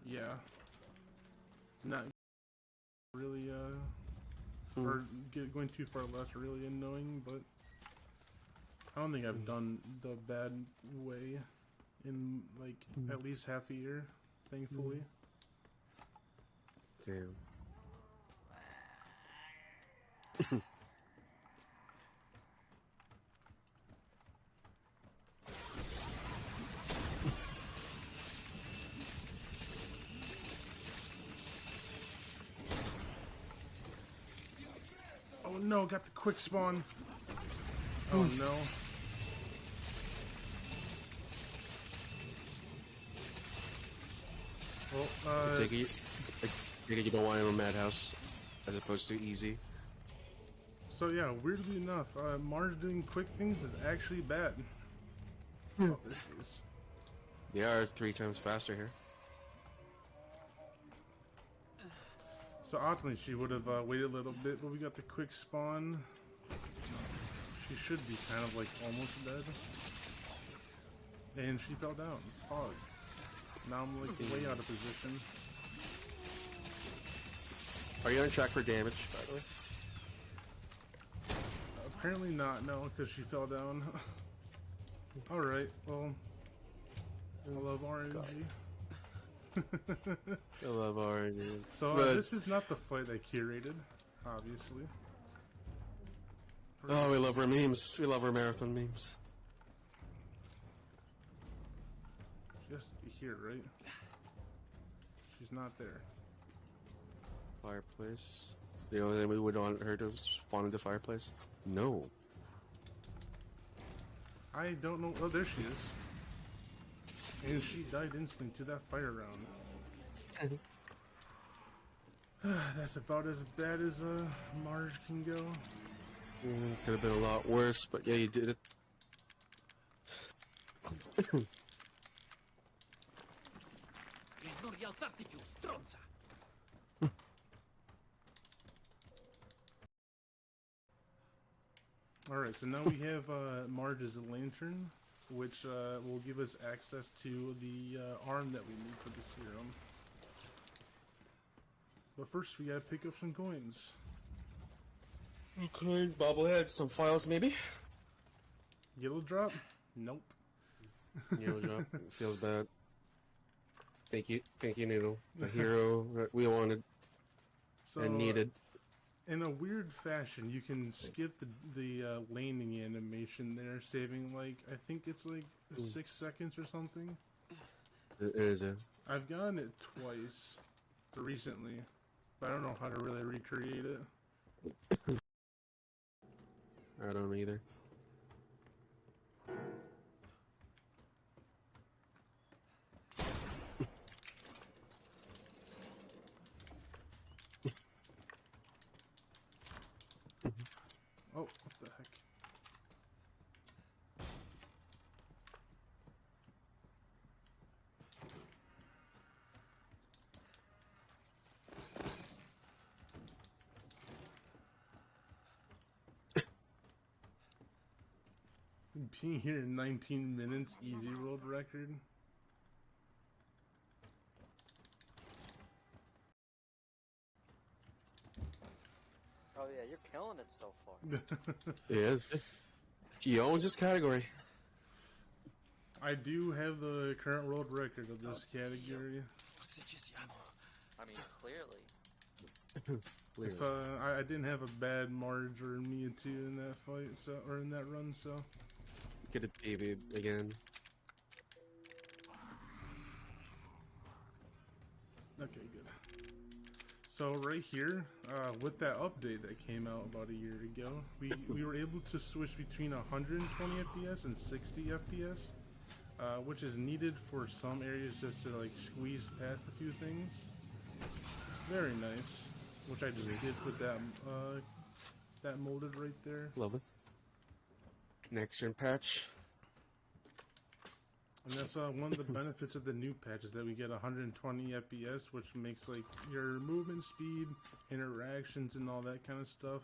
Yeah. Not really or going too far left really annoying, but I don't think I've done the bad way in like at least half a year, thankfully. Damn. Oh no, got the quick spawn. Oh no. Well, I take it you don't want him in Madhouse as opposed to easy. So yeah, weirdly enough, Marge doing quick things is actually bad. Oh, there she is. They are 3 times faster here. So ultimately she would have waited a little bit, but we got the quick spawn. She should be kind of like almost dead. And she fell down. Pog. Now I'm like way out of position. Are you on track for damage, by the way? Apparently not, no, because she fell down. Alright, well, I love RNG. I love RNG. So this is not the fight I curated, obviously. Oh, we love our memes. We love our marathon memes. She has to be here, right? She's not there. Fireplace. The only thing we would want her to spawn in the fireplace? No. I don't know. Oh, there she is. And she died instantly to that fire round. That's about as bad as Marge can go. Could have been a lot worse, but yeah, you did it. Non rialzarti più, stronza! Alright, so now we have Marge's lantern, which will give us access to the arm that we need for the serum. But first we gotta pick up some coins. Okay, bobbleheads, some files maybe? Yellow drop? Nope. Yellow drop, feels bad. Thank you, Noodle. The hero that we wanted. So, and needed. In a weird fashion, you can skip the landing animation there, saving like I think it's like 6 seconds or something. It is. I've gotten it twice recently, but I don't know how to really recreate it. I don't either. Oh, what the heck? Being here in 19 minutes, easy world record. Oh yeah, you're killing it so far. It is. He owns this category. I do have the current world record of this category. I mean, clearly. If I didn't have a bad Marge or Mia 2 in that fight, so or in that run, so Get it, David, again. okay, good. So right here, with that update that came out about a year ago, we were able to switch between 120 FPS and 60 FPS, which is needed for some areas just to like squeeze past a few things. Very nice, which I just did with that molded right there. Love it. Next gen patch. And that's one of the benefits of the new patch is that we get 120 FPS, which makes like your movement speed, interactions, and all that kind of stuff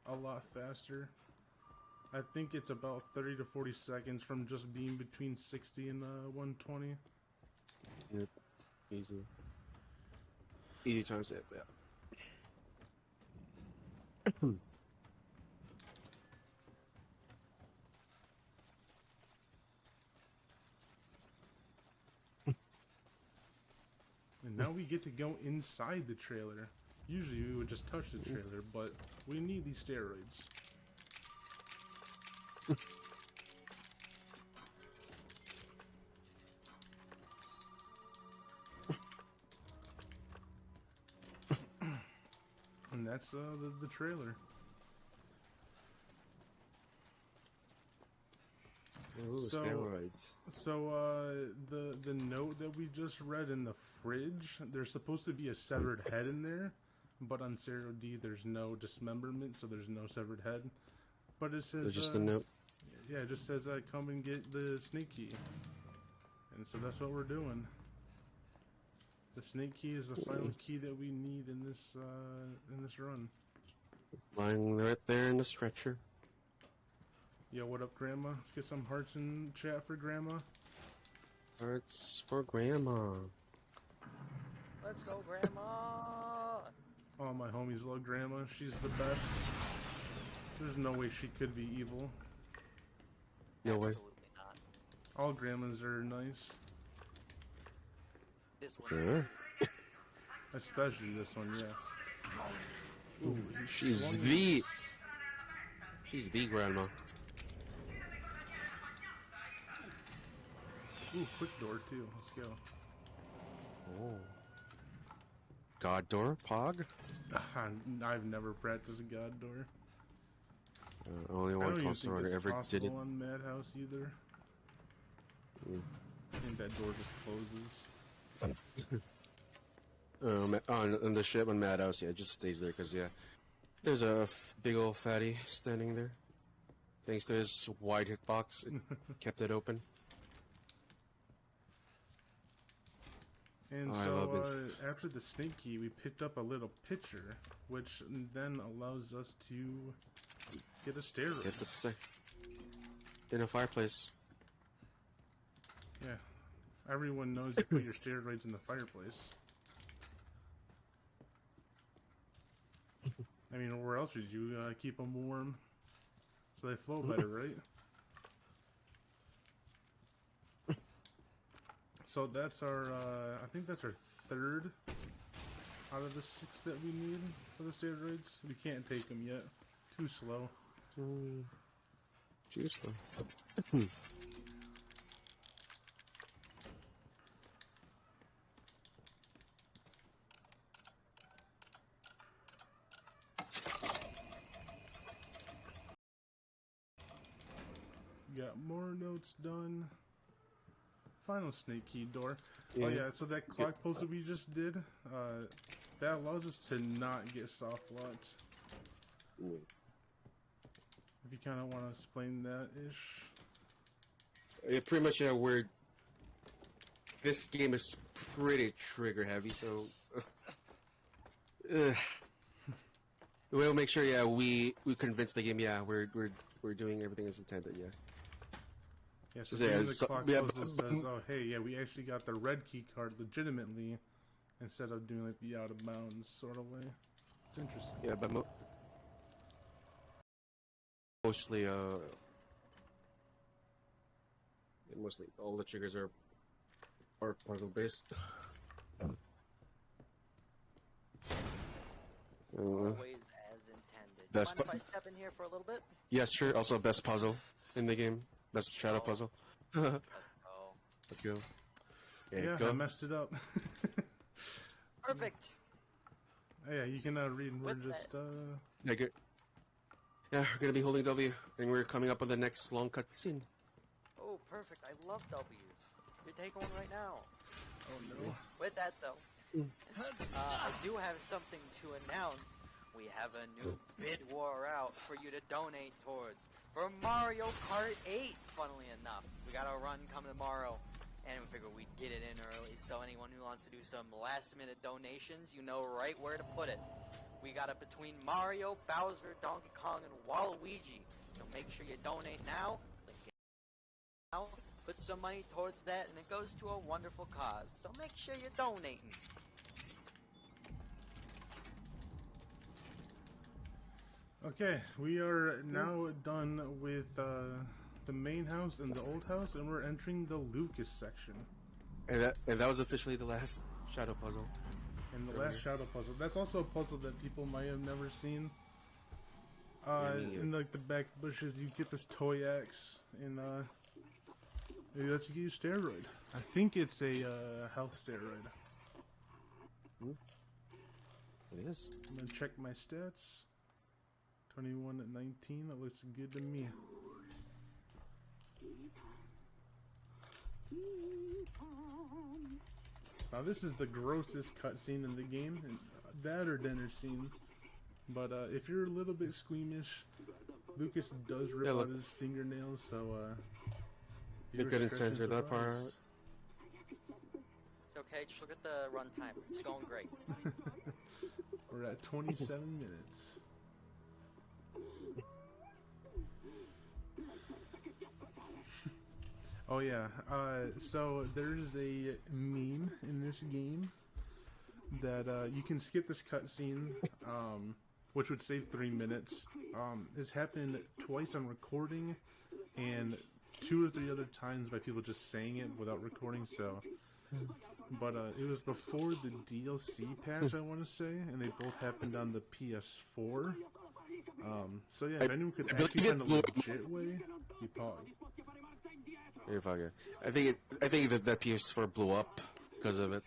a lot faster. I think it's about 30 to 40 seconds from just being between 60 and 120. Yep. Easy. Easy times that. Yeah. And now we get to go inside the trailer. Usually we would just touch the trailer, but we need these steroids. And that's the trailer. Ooh, So- steroids. So, the note that we just read in the fridge, there's supposed to be a severed head in there, but on Zero D there's no dismemberment, so there's no severed head. But it says It's just a note. Yeah, it just says come and get the snake key, and so that's what we're doing. The snake key is the final key that we need in this run. Lying right there in the stretcher. Yo, what up, Grandma? Let's get some hearts in chat for Grandma. Hearts for Grandma. Let's go, Grandma! All my homies love Grandma. She's the best. There's no way she could be evil. No way. Absolutely not. All grandmas are nice. This one. Sure. Especially this one, yeah. Ooh, he She's swung the- it. She's the grandma. Ooh, quick door too. Let's go. Oh. God door, Pog? I've never practiced God door. Only I one don't even console think runner it's ever did it. possible on Madhouse either. I think that door just closes. On the ship on Madhouse, yeah, it just stays there because, yeah, there's a big old fatty standing there. Thanks to his wide hitbox, it kept it open. And Oh, I love so after the snake key, we picked up a little pitcher, which then allows us to get a steroid. Get the in a fireplace. Yeah, everyone knows you put your steroids in the fireplace. I mean, where else would you keep them warm so they flow better, right? So that's our, I think that's our third out of the 6 that we need for the steroids. We can't take them yet. Too slow. Too slow. Got more notes done. Final snake key door. Yeah. Oh yeah, so that clock puzzle we just did, that allows us to not get soft locked. If you kind of want to explain that ish. Yeah, pretty much. We're this game is pretty trigger heavy, so we'll make sure. Yeah, we convince the game. Yeah, we're doing everything as intended. Yeah. Yeah, so Yeah, the clock puzzle says, "Oh, hey, yeah, we actually got the red key card legitimately, instead of doing like the out of bounds sort of way." It's interesting. Yeah, but mostly mostly all the triggers are puzzle based. Always as intended. Best Mind if I step in here for a little bit? Yes, sure. Also, best puzzle in the game. Best shadow puzzle. Let's go. Let's go. Yeah, go. I messed it up. Perfect. Oh, yeah, you can read. We're With just Yeah, good. Yeah, we're gonna be holding W, and we're coming up on the next long cutscene. Oh, perfect. I love W's. You're taking one right now. Oh no. With that, though, I do have something to announce. We have a new bid war out for you to donate towards. For Mario Kart 8, funnily enough. We got a run coming tomorrow, and we figured we'd get it in early, so anyone who wants to do some last-minute donations, you know right where to put it. We got it between Mario, Bowser, Donkey Kong, and Waluigi, so make sure you donate now. Link it now. Put some money towards that, and it goes to a wonderful cause, so make sure you're donating. Okay, we are now done with the main house and the old house, and we're entering the Lucas section. And that was officially the last shadow puzzle. And the last shadow puzzle. That's also a puzzle that people might have never seen. In like the back bushes, you get this toy axe, and it lets you get a steroid. I think it's a health steroid. It is. I'm gonna check my stats. 21 at 19. That looks good to me. Now this is the grossest cutscene in the game, and that or dinner scene. But if you're a little bit squeamish, Lucas does rip out his fingernails, so you couldn't censor that part. It's okay, just look at the runtime. It's going great. We're at 27 minutes. Oh yeah, so there's a meme in this game that you can skip this cutscene, which would save 3 minutes. It's happened twice on recording, and 2 or 3 other times by people just saying it without recording. So, but it was before the DLC patch, I want to say, and they both happened on the PS4. So yeah, if anyone could actually find a legit way, you pause. I think that PS4 blew up because of it.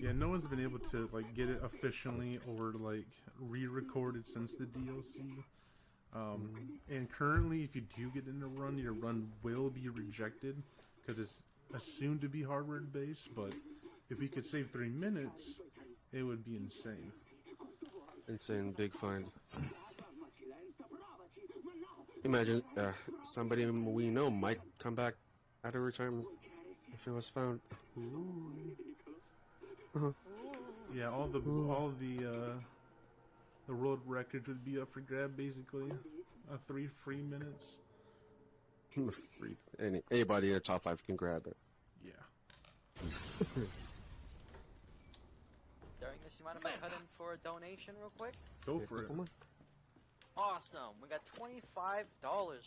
Yeah, no one's been able to like get it officially or like re-recorded since the DLC. And currently, if you do get in a run, your run will be rejected because it's assumed to be hardware based. But if we could save 3 minutes, it would be insane. Insane, big find. Imagine somebody we know might come back out of retirement if it was found. Yeah, all the world records would be up for grab basically. 3 free minutes. Free. Anybody in the top 5 can grab it. Yeah. During this, you mind if I cut in for a donation real quick? Go for it. Awesome. We got $25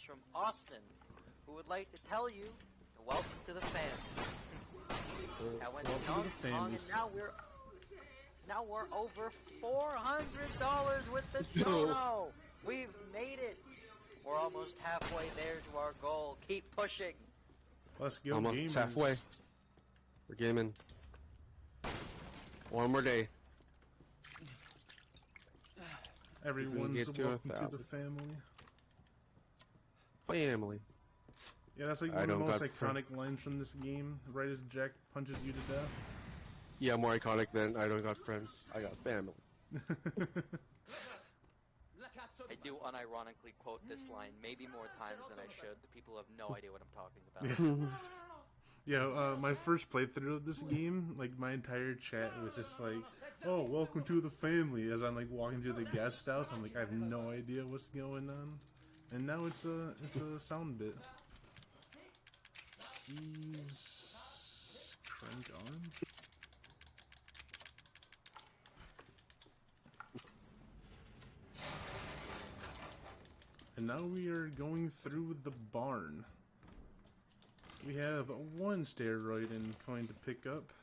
from Austin, who would like to tell you, welcome to the family. I went to Donkey Kong, and now we're Now we're over $400 with the dono. We've made it. We're almost halfway there to our goal. Keep pushing. Let's go, Almost gamers. halfway. We're gaming. One more day. Everyone's get to welcome to the 1,000. family. Family. Yeah, that's like I one of the don't most got iconic lines from this game. Right as Jack punches you to death. Yeah, more iconic than I don't got friends. I got family. I do unironically quote this line maybe more times than I should. The people have no idea what I'm talking about. Yeah, my first playthrough of this game, like my entire chat was just like, "Oh, welcome to the family." As I'm like walking through the guest house, I'm like, I have no idea what's going on, and now it's a sound bit. He's crank on. And now we are going through the barn. We have one steroid in coin to pick up.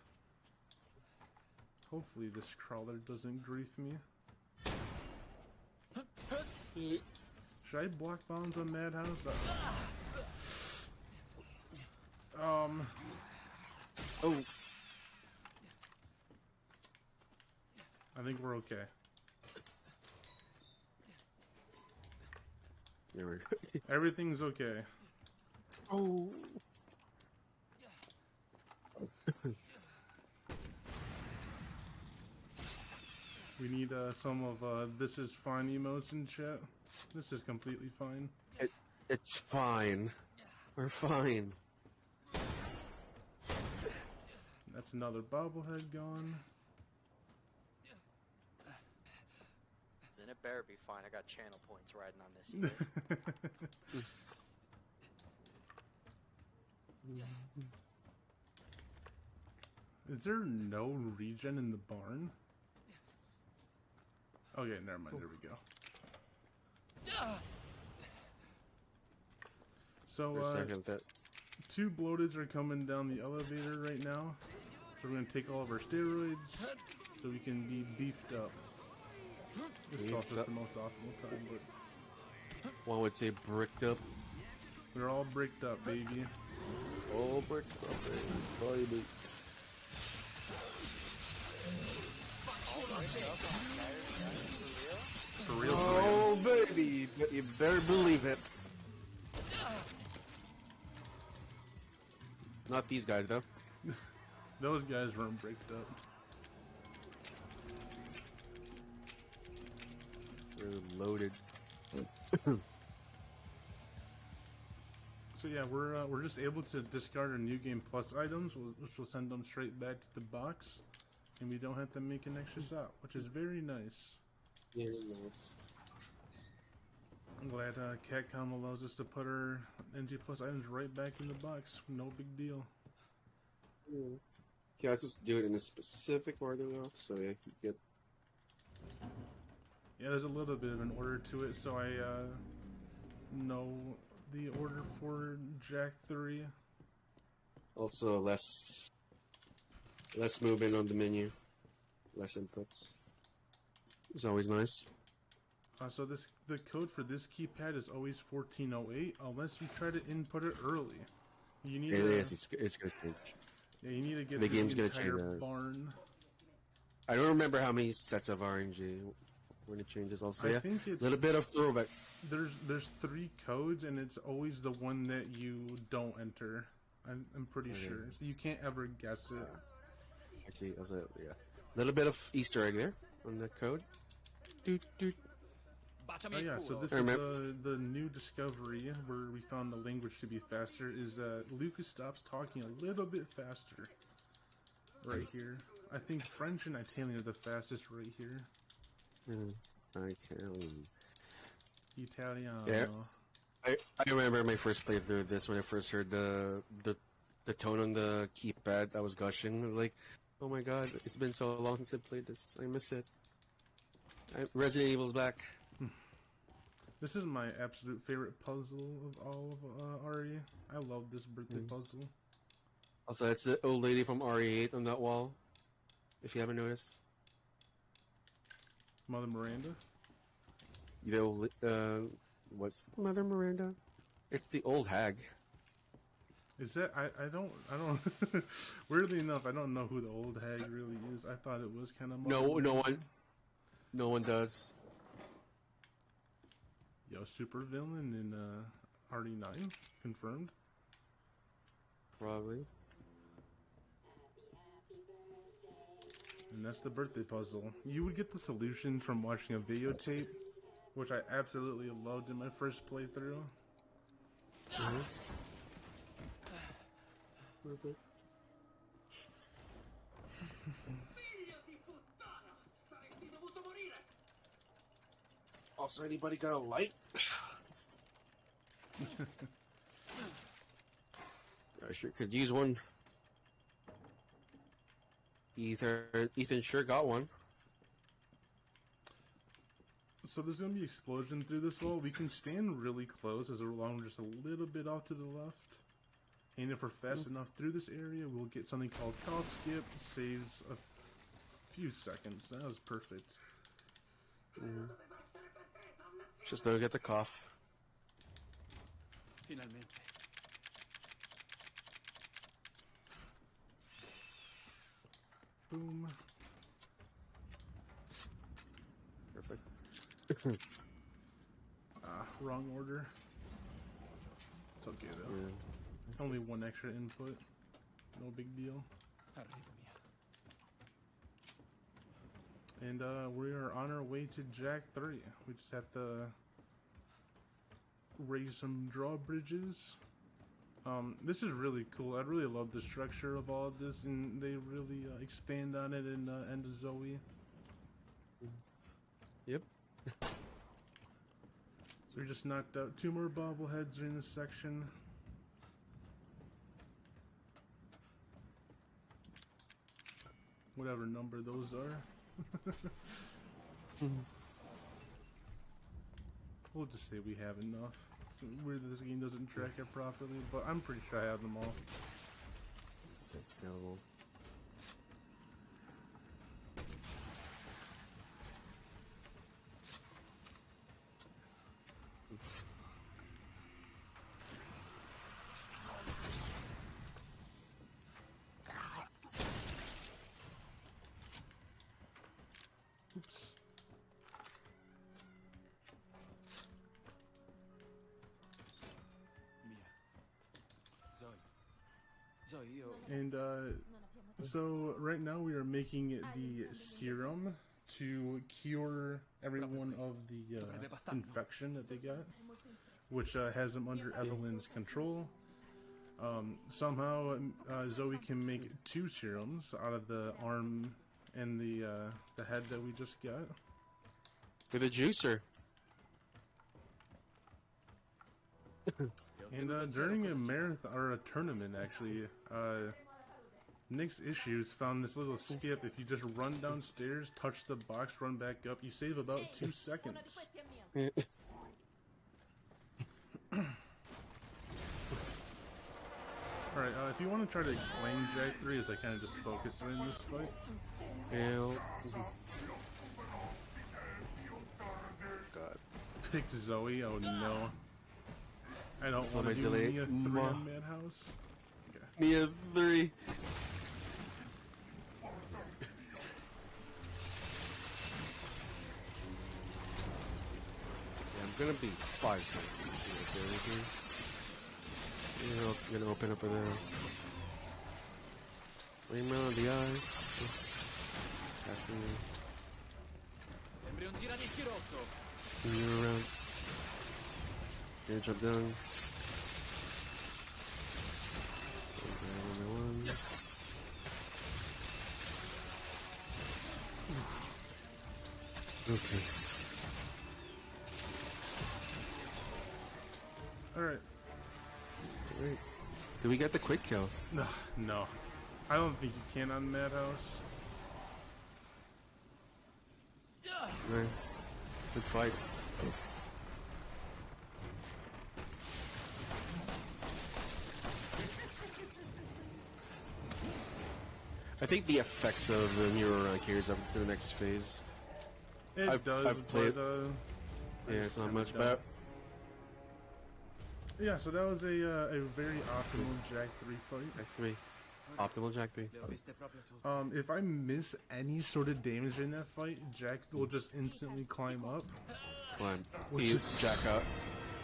Hopefully this crawler doesn't grief me. Should I block bombs on Madhouse? Oh. I think we're okay. There we go. Everything's okay. Oh. We need some of "this is fine" emotes in chat. This is completely fine. It's fine. We're fine. That's another bobblehead gone. Then it better be fine. I got channel points riding on this. You guys. Is there no regen in the barn? Okay, never mind. There we go. So, For a second, that two bloateds are coming down the elevator right now. So we're gonna take all of our steroids so we can be beefed up. This is also the most optimal time, but one would say bricked up. we're all bricked up, baby. Oh, bricked up, baby. For real. Oh, baby, you better believe it. Not these guys, though. Those guys weren't bricked up. They're loaded. So yeah, we're just able to discard our new game plus items, which will send them straight back to the box, and we don't have to make an extra stop, which is very nice. Very nice. I'm glad Catcom allows us to put our NG plus items right back in the box. No big deal. He has us do it in a specific order, though, so yeah, you get. Yeah, there's a little bit of an order to it, so I know the order for Jack 3. Also, less movement on the menu, less inputs. It's always nice. So the code for this keypad is always 1408, unless you try to input it early. You need Yes, it's gonna change. Yeah, you need to get The the game's gonna entire change that. barn. I don't remember how many sets of RNG when it changes. Also, I yeah, think it's a little bit of throwback. there's 3 codes, and it's always the one that you don't enter. I'm pretty sure. So you can't ever guess it. I see. Also, yeah, a little bit of Easter egg there on the code. Doot, doot. Oh yeah, so this I is remember- the new discovery where we found the language to be faster. Is Lucas stops talking a little bit faster. Right here. I think French and Italian are the fastest right here. Italian. Italiano. Yeah. I remember my first playthrough of this when I first heard the tone on the keypad. I was gushing, like, oh my god, it's been so long since I played this. I miss it. Resident Evil's back. This is my absolute favorite puzzle of all of RE. I love this birthday puzzle. Also, it's the old lady from RE8 on that wall, if you haven't noticed. Mother Miranda? The old, what's Mother Miranda? It's the old hag. Is that I don't weirdly enough I don't know who the old hag really is. I thought it was kind of No one does. Yo, super villain in RD9 confirmed. Probably. And that's the birthday puzzle. You would get the solution from watching a videotape, which I absolutely loved in my first playthrough. Perfect. Also, anybody got a light? I sure could use one. Ethan sure got one. So there's gonna be an explosion through this wall. We can stand really close as long as just a little bit off to the left. And if we're fast enough through this area, we'll get something called cough skip. Saves a few seconds. That was perfect. Just don't get the cough. Finalmente. Boom. Perfect. Wrong order. It's okay though. Yeah. Only one extra input. No big deal. Arriva mia. And we are on our way to Jack 3. We just have to raise some drawbridges. This is really cool. I really love the structure of all of this, and they really expand on it in End of Zoe. Yep. So we just knocked out 2 more bobbleheads in this section. Whatever number those are. We'll just say we have enough. It's weird that this game doesn't track it properly, but I'm pretty sure I have them all. Available. Oops. Mia. Zoe, io... And so right now we are making the serum to cure everyone of the infection that they got, which has them under Evelyn's control. Somehow Zoe can make 2 serums out of the arm and the head that we just got. With a juicer. And during a marathon or a tournament, actually, Nick's Issues found this little skip. If you just run downstairs, touch the box, run back up, you save about 2 seconds. Alright, if you want to try to explain Jack 3 as I kind of just focus in this fight. God. Pick Zoe, oh no. I don't So want to my do delay- Mia 3 on Madhouse. Okay. Mia 3. I'm gonna be 5 seconds here. I'm gonna open up with a rainbow of the eye. Sembri un giradischi You're around. Gonna jump down. Okay. Alright. Wait. Did we get the quick kill? No. I don't think you can on Madhouse. Right. Good fight. I think the effects of the mirror carries up to the next phase. It does, I've played. but Yeah, it's not much about. Yeah, so that was a very optimal Jack 3 fight. Jack 3. Optimal Jack 3. Le ho viste proprio tutte. If I miss any sort of damage in that fight, Jack will just instantly climb up. Climb. Which He is- Jack out.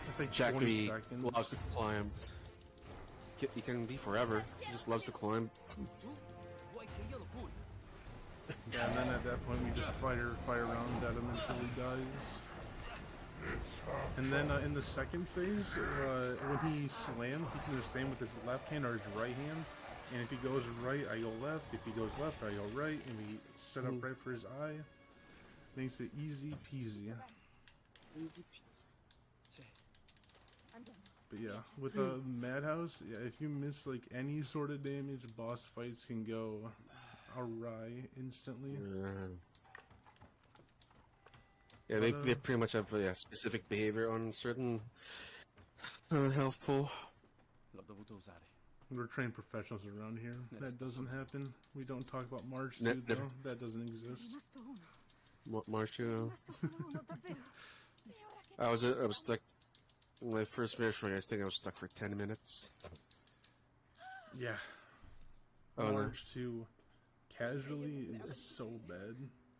It's like Jack 20 3 seconds. loves to climb. He can be forever. He just loves to climb. Vuoi che io lo curi? Yeah, and then at that point we just fire around at him until he dies. And then in the second phase, when he slams, he can just slam with his left hand or his right hand. And if he goes right, I go left. If he goes left, I go right. And we set up right for his eye. Makes it easy peasy. Easy peasy. Sì. But yeah, with the Madhouse, yeah, if you miss like any sort of damage, boss fights can go awry instantly. Yeah, they pretty much have a specific behavior on certain health pool. L'ho dovuto usare. We're trained professionals around here. That doesn't happen. We don't talk about March 2 Never. though. That doesn't exist. Rimasto uno. March 2. Rimasto solo uno, davvero. I was stuck. My first mission, I think I was stuck for 10 minutes. Yeah. Oh, no. March 2 casually is so bad.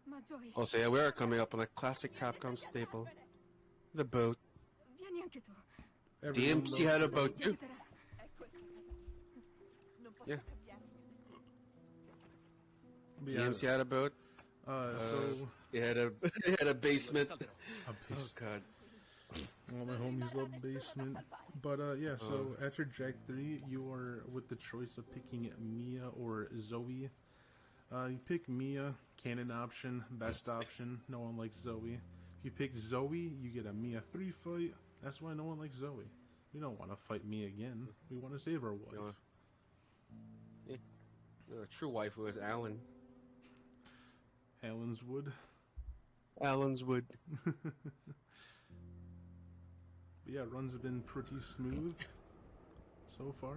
Ma Zoe, Also, yeah, we are coming up on a classic Capcom staple. The boat. vieni anche tu. Everyone DMC loves had a the boat Ti too. aiuterà. Yeah. But yeah, DMC had a boat. so It had a basement. a Oh base- god. all my homies love basement. But yeah, so after Jack 3, you are with the choice of picking Mia or Zoe. You pick Mia, canon option, best option. No one likes Zoe. If you pick Zoe, you get a Mia 3 fight. That's why no one likes Zoe. We don't want to fight Mia again. We want to save our wife. Yeah. The true wife was Alan. Alan's Wood. Alan's wood. But yeah, runs have been pretty smooth so far.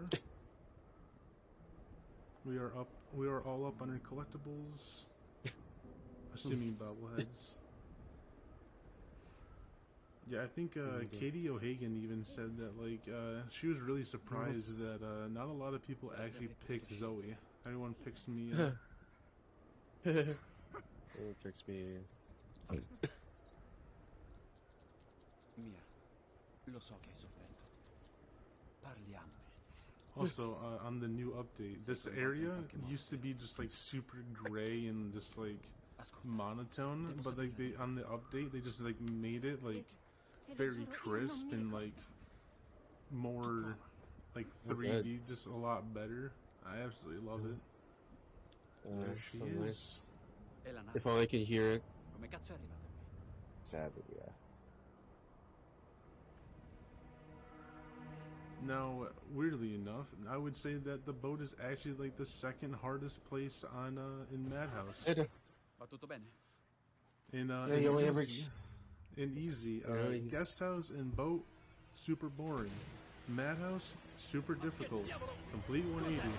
We are all up on our collectibles. Assuming bobbleheads. Yeah, I think Katie O'Hagan even said that like she was really surprised that not a lot of people actually picked Zoe. Everyone picks Mia. It picks me. Mia, lo so che hai sofferto. Parliamone. Also, on the new update, this area used to be just like super gray and just like Ascolta, monotone, but like they on the update they just like made it like very crisp and like more like 3D, just a lot better. I absolutely love it. There she so is. nice. è la nave. If only I could hear it. Come cazzo è arrivata qui? Sadly, yeah. Now, weirdly enough, I would say that the boat is actually like the second hardest place on in Madhouse. Va tutto bene? In Yeah, you only ever- in easy, Really? guest house and boat, super boring. Madhouse, super difficult. Complete 180.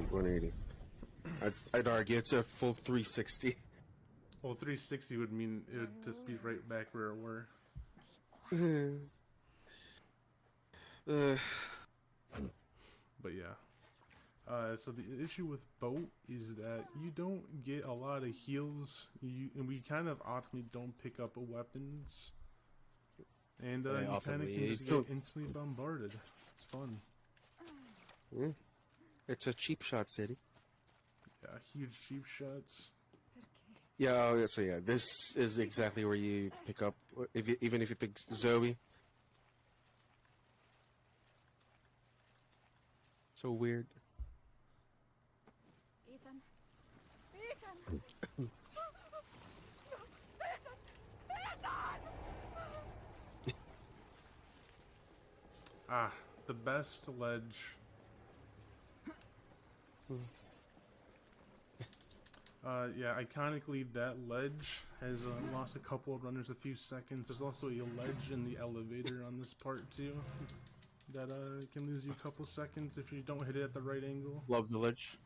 180. I'd argue it's a full 360. Well, 360 would mean it would just be right back where it were. But yeah. So the issue with boat is that you don't get a lot of heals, and we kind of optimally don't pick up weapons, and Yeah, you kind of optimally, can you just get don't. instantly bombarded. It's fun. It's a cheap shot city. Yeah, huge cheap shots. Yeah, oh, yeah, so yeah, this is exactly where you pick up, even if you pick Zoe. So weird. Ethan. Ethan. Ah, the best ledge. Yeah, iconically, that ledge has lost a couple of runners a few seconds. There's also a ledge in the elevator on this part, too, that can lose you a couple seconds if you don't hit it at the right angle. Love the ledge.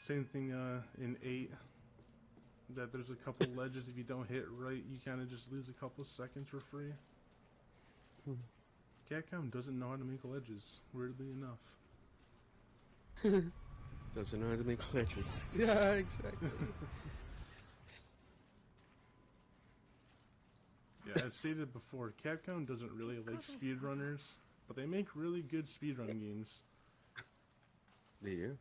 Same thing in 8. that there's a couple ledges if you don't hit right, you kind of just lose a couple seconds for free. Capcom doesn't know how to make ledges, weirdly enough. Doesn't know how to make glitches. Yeah, exactly. Yeah, as stated before, Capcom doesn't really like speedrunners, but they make really good speedrun games. They do.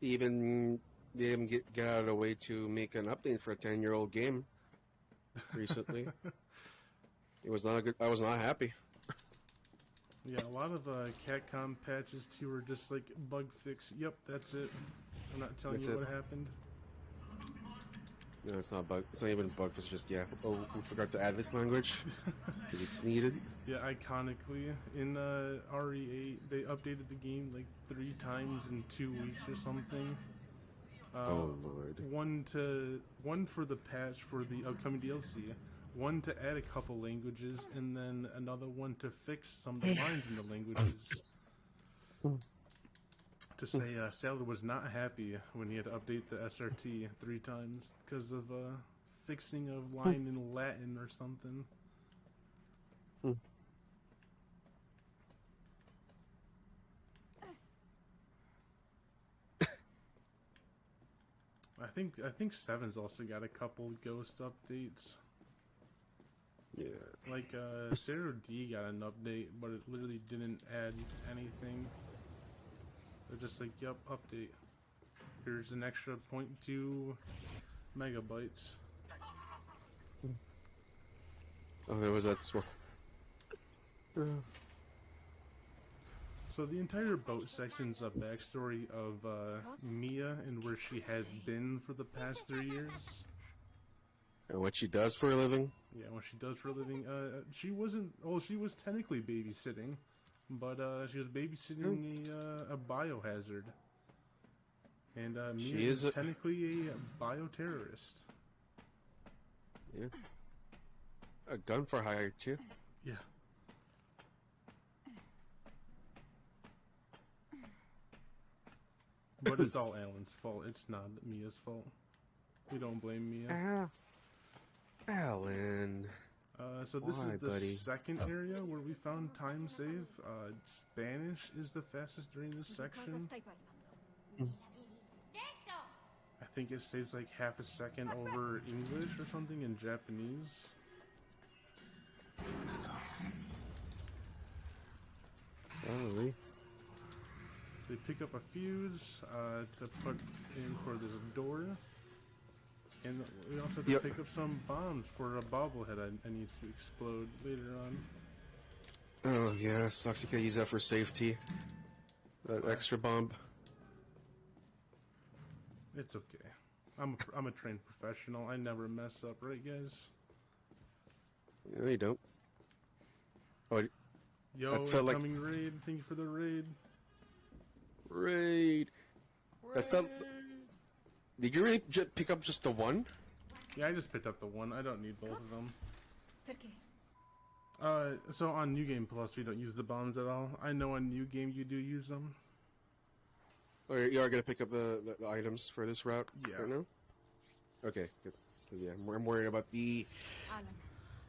They even get out of the way to make an update for a 10-year-old game recently. It was not good. I was not happy. Yeah, a lot of Capcom patches too are just like bug fix. Yep, that's it. I'm not telling That's you it. what happened. No, it's not bug. It's not even bug. It's just oh, we forgot to add this language because it's needed. Yeah, iconically in RE8 they updated the game like 3 times in 2 weeks or something. Oh Lord. One for the patch for the upcoming DLC, one to add a couple languages, and then another one to fix some of the lines in the languages. To say Salad was not happy when he had to update the SRT 3 times because of fixing a line in Latin or something. I think 7's also got a couple ghost updates. Yeah. Like Zero D got an update, but it literally didn't add anything. They're just like, yep, update. Here's an extra 0.2 megabytes. Oh, there was that small. So the entire boat section's a backstory of Mia and where she has been for the past 3 years. And what she does for a living? Yeah, what she does for a living. She wasn't. Well, she was technically babysitting, but she was babysitting a biohazard. And Mia is technically a bioterrorist. Yeah. A gun for hire too. Yeah. But it's all Alan's fault. It's not Mia's fault. We don't blame Mia. Alan. So this Why, is the buddy? second area where we found time save. Spanish is the fastest during this section. I think it saves like half a second over English or something in Japanese. Probably. They pick up a fuse to put in for this door. And we also have to pick up some bombs for a bobblehead I need to explode later on. Oh yeah, sucks you can't use that for safety. That extra bomb. It's okay. I'm a trained professional. I never mess up, right, guys? No, you don't. Oh, Yo, felt like- incoming raid. Thank you for the raid. raid. I felt. Did you really pick up just the one? Yeah, I just picked up the one. I don't need both of them. Perché? So on New Game Plus, we don't use the bombs at all. I know on New Game you do use them. Or you are gonna pick up the items for this route? Yeah. Right now? Okay, good. 'Cause, yeah, I'm worried about the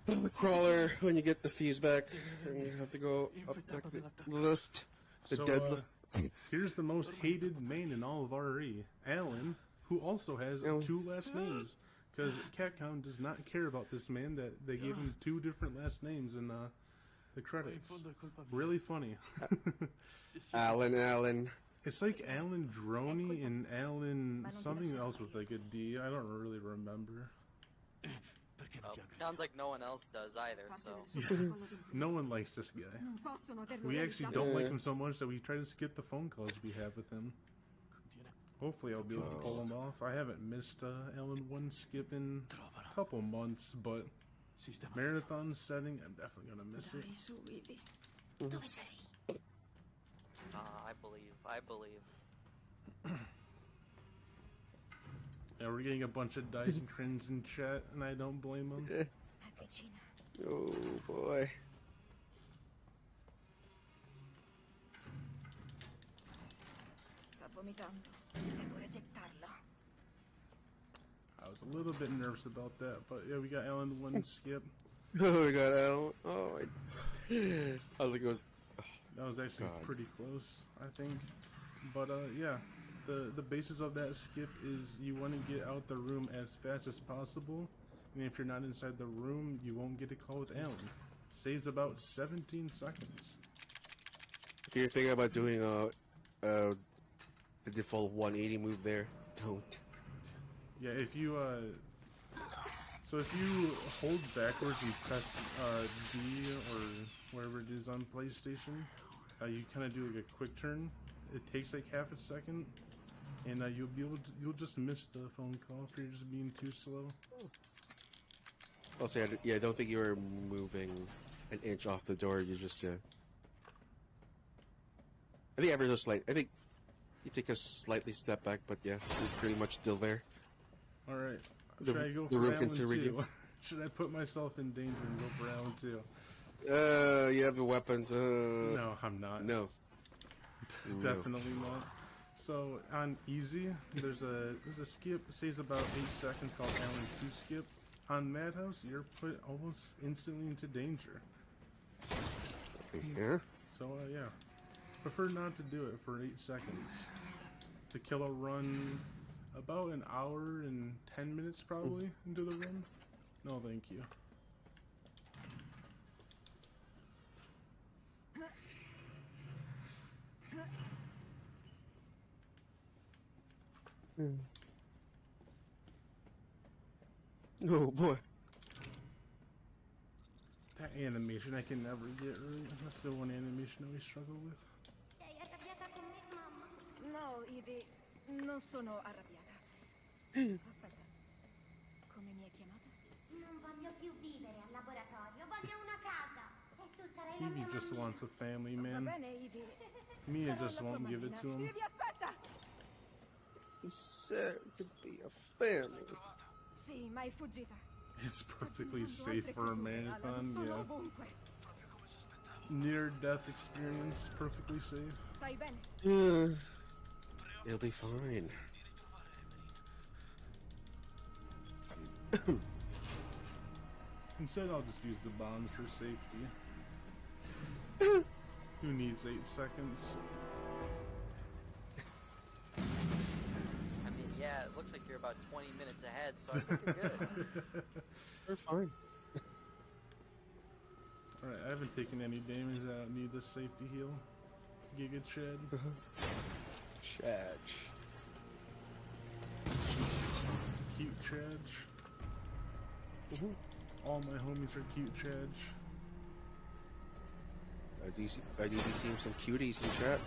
Alan. crawler when you get the fuse back and you have to go up like the lift. The So, deadlift. Here's the most hated main in all of RE, Alan, who also has Alan. 2 last names. Because Capcom does not care about this man, that they gave him 2 different last names in the credits. Really funny. Alan. It's like Alan Droney and Alan something else with like a D. I don't really remember. Sounds like no one else does either, so. No one likes this guy. Non possono averlo We actually realizzato. don't like him so much that we try to skip the phone calls we have with him. Hopefully I'll be able to pull him off. I haven't missed Alan 1 skip in a couple months, but marathon setting, I'm definitely gonna miss it. Dai su, Vivi. Dove sei? I believe. Yeah, we're getting a bunch of dice and crins in chat, and I don't blame them. Avvicina. Oh boy. vomitando. Devo resettarlo. I was a little bit nervous about that, but yeah, we got Alan one skip. Oh, we got Alan. Oh, I think it was. That was actually God. pretty close, I think. But yeah, the basis of that skip is you want to get out the room as fast as possible, and if you're not inside the room, you won't get a call with Alan. Saves about 17 seconds. If you're thinking about doing the default 180 move there, don't. Yeah, if you so if you hold backwards, you press D or wherever it is on PlayStation, you kind of do like a quick turn. It takes like half a second, and you'll just miss the phone call if you're just being too slow. Also, yeah, I don't think you were moving an inch off the door. You just I think ever so slight. I think you take a slightly step back, but yeah, you're pretty much still there. All right, The- should I go the for room Alan can still read you. too? Should I put myself in danger and go for Alan too? You have the weapons. No, I'm not. No. Definitely not. So on easy, there's a skip. It saves about 8 seconds called Alan 2 skip. On Madhouse, you're put almost instantly into danger. Yeah. So yeah, prefer not to do it for 8 seconds. To kill a run about an hour and 10 minutes probably into the run. No, thank you. Oh boy. That animation I can never get right. That's the one animation I always struggle with. Sei arrabbiata con me, mamma? No, Ivy, non sono arrabbiata. Aspetta, come mi hai chiamata? Non voglio più vivere al laboratorio, voglio una casa. E tu sarai la mia Evie just mammina. wants a family, Va man. bene, Ivy. Mia Sarò just la tua won't give it mammina. to him. Ivy, aspetta! He said to be a family. Sì, ma è fuggita. It's perfectly Aggiungendo safe altre for a creature, Alan, marathon, sono yeah. ovunque. Near-death experience, perfectly safe. Stai bene? It'll be fine. Instead, I'll just use the bombs for safety. Who needs 8 seconds? I mean, yeah, it looks like you're about 20 minutes ahead, so I think you're good. We're fine. Alright, I haven't taken any damage. I don't need this safety heal. Giga Chad. Chad. Cute Chad. All my homies are cute Chad. I do be seeing some cuties in chat.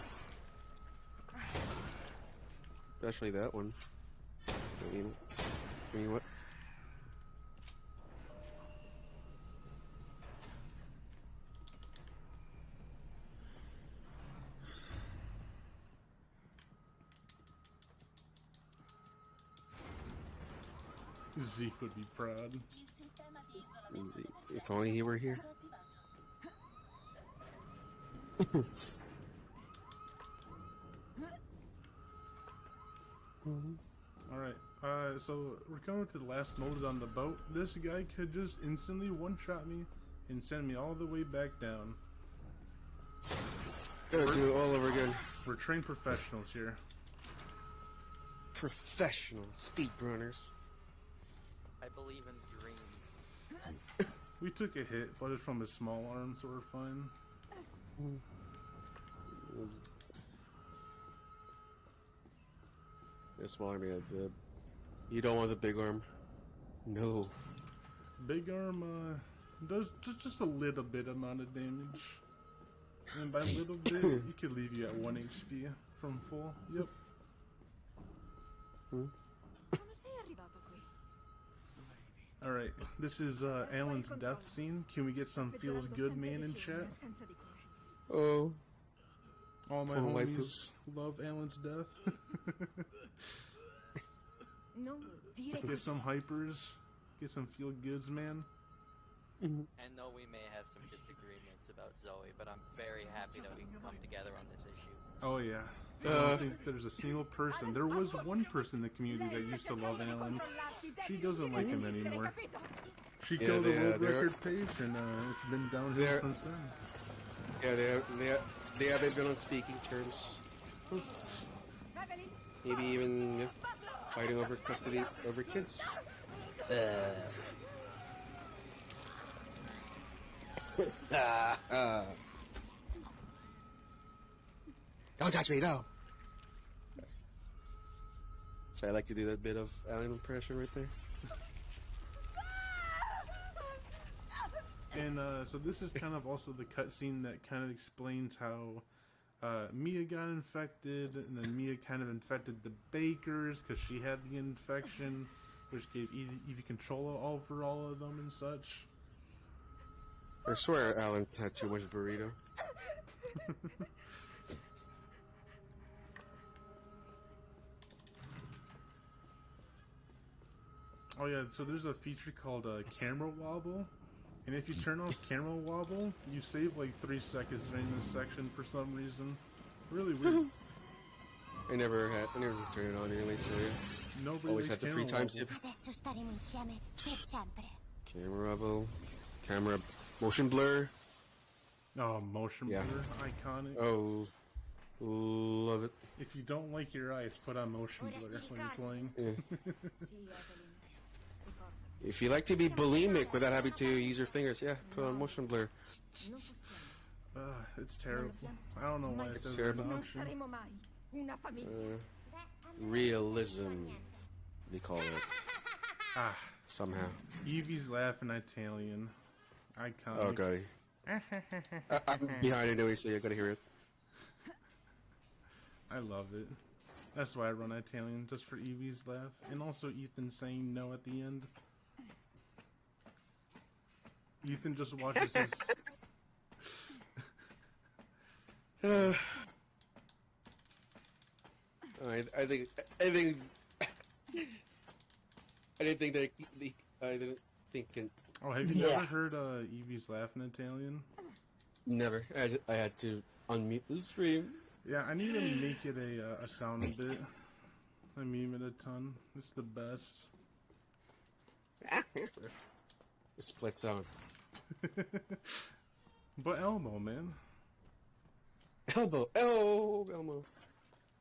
Especially that one. I mean what? Zeke would be proud. If only he were here. Alright, so we're coming to the last mode on the boat. This guy could just instantly one-shot me and send me all the way back down. Gotta do it all over again. We're trained professionals here. Professional speedrunners. I believe in dreams. We took a hit, but it's from his small arm, so we're fine. A smaller man. You don't want the big arm. No. Big arm does just a little bit amount of damage. And by little bit, it could leave you at 1 HP from full. Yep. Come sei arrivato qui? Alright, this is Alan's death scene. Can we get some feels good man in chat? Senza di cuore. Oh. All my Oh, homies love Alan's death. Non dire Get così. some hypers. Get some feel goods, man. And though we may have some disagreements about Zoe, but I'm very happy that we can come together on this issue. Oh yeah. I don't think there's a single person. There was one person in the community that used to love Alan. She doesn't like him anymore. She killed a world record pace, and it's been downhill since then. Yeah, they haven't been on speaking terms. Maybe even fighting over custody over kids. Don't touch me, no. So I like to do that bit of Alan impression right there. And so this is kind of also the cutscene that kind of explains how Mia got infected, and then Mia kind of infected the bakers because she had the infection, which gave Evie control over all of them and such. I swear Alan had too much burrito. Oh yeah, so there's a feature called camera wobble, and if you turn off camera wobble, you save like 3 seconds during this section for some reason. Really weird. I never turned it on anyway, so yeah. Nobody always likes had the free camera time wobble. skip. Adesso staremo insieme per sempre. Camera wobble, camera motion blur. Oh, motion blur, iconic. Oh, love it. If you don't like your eyes, put on motion blur when you're playing. Yeah. If you like to be bulimic without having to use your fingers, yeah, put on motion blur. It's terrible. I don't know why it's terrible. an option. Realism, they call it. Somehow. Evie's laughing Italian. Iconic. Oh, god. I'm behind anyway, so you gotta hear it. I love it. That's why I run Italian, just for Evie's laugh. And also Ethan saying no at the end. Ethan just watches his... I didn't think. Oh, have you never heard Evie's laugh in Italian? Never. I had to unmute the stream. Yeah, I need to make it a sound bit. I meme it a ton. It's the best. Split sound. But Elmo, man. Elmo.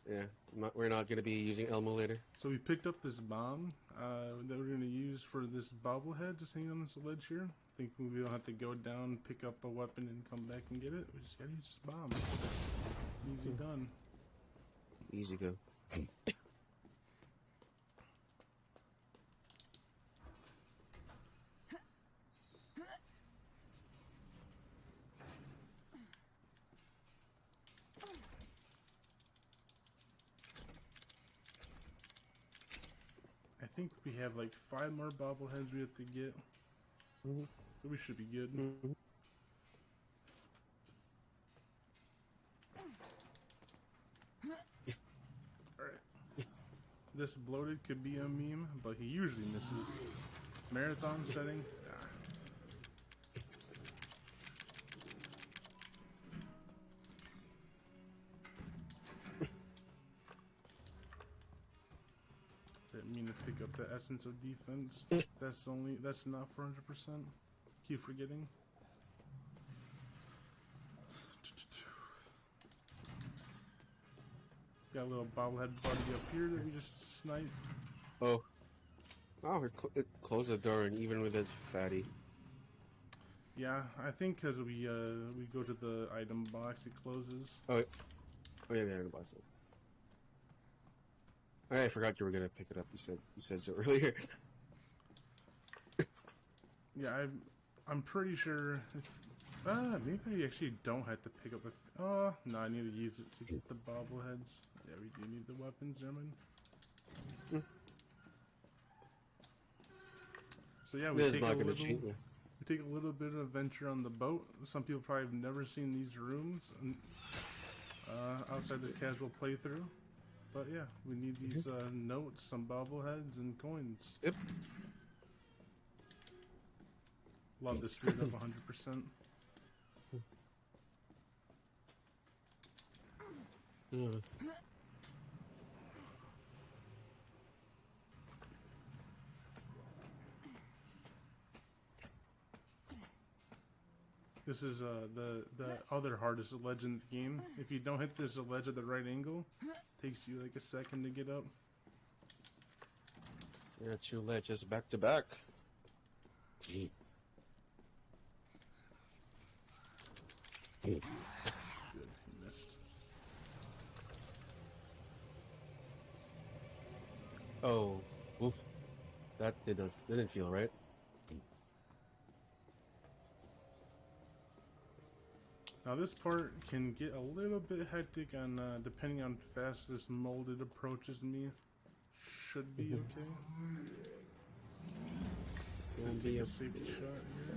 Yeah, we're not going to be using Elmo later. So we picked up this bomb that we're going to use for this bobblehead just hanging on this ledge here. I think we don't have to go down, pick up a weapon, and come back and get it. We just got to use this bomb. Easy done. Easy go. I think we have like 5 more bobbleheads we have to get. So we should be good. Alright. This bloated could be a meme, but he usually misses. Marathon setting. Didn't mean to pick up the essence of defense. That's not 400%. Keep forgetting. Got a little bobblehead buddy up here that we just sniped. Oh, it closed the door, and even with this fatty. Yeah, I think because we go to the item box, it closes. Oh yeah, the item box. I forgot you were gonna pick it up. You said so earlier. Yeah, I'm pretty sure. Maybe I actually don't have to pick up the. No, I need to use it to get the bobbleheads. Yeah, we do need the weapons, gentlemen. So yeah, we take a little bit of adventure on the boat. Some people probably have never seen these rooms outside the casual playthrough. But yeah, we need these notes, some bobbleheads, and coins. Yep. Love the speed up 100%. Mm. This is the other hardest Legends game. If you don't hit this ledge at the right angle, takes you like a second to get up. Yeah, 2 ledges back to back. Gee. Good, you missed. Oh, oof. That didn't feel right. Now this part can get a little bit hectic on depending on how fast this molded approaches me. Should be okay. Gonna take a safety shot here.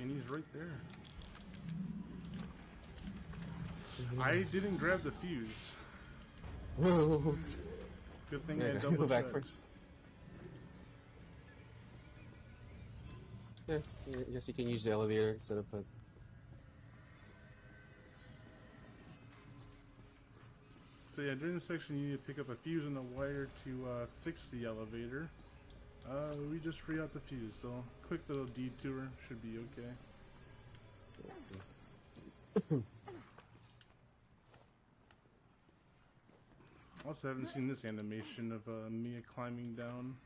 And he's right there. I didn't grab the fuse. Good thing I double checked. Yeah, I guess you can use the elevator instead of a... So yeah, during this section you need to pick up a fuse and a wire to fix the elevator. We just free out the fuse, so quick little detour should be okay. Also haven't seen this animation of Mia climbing down.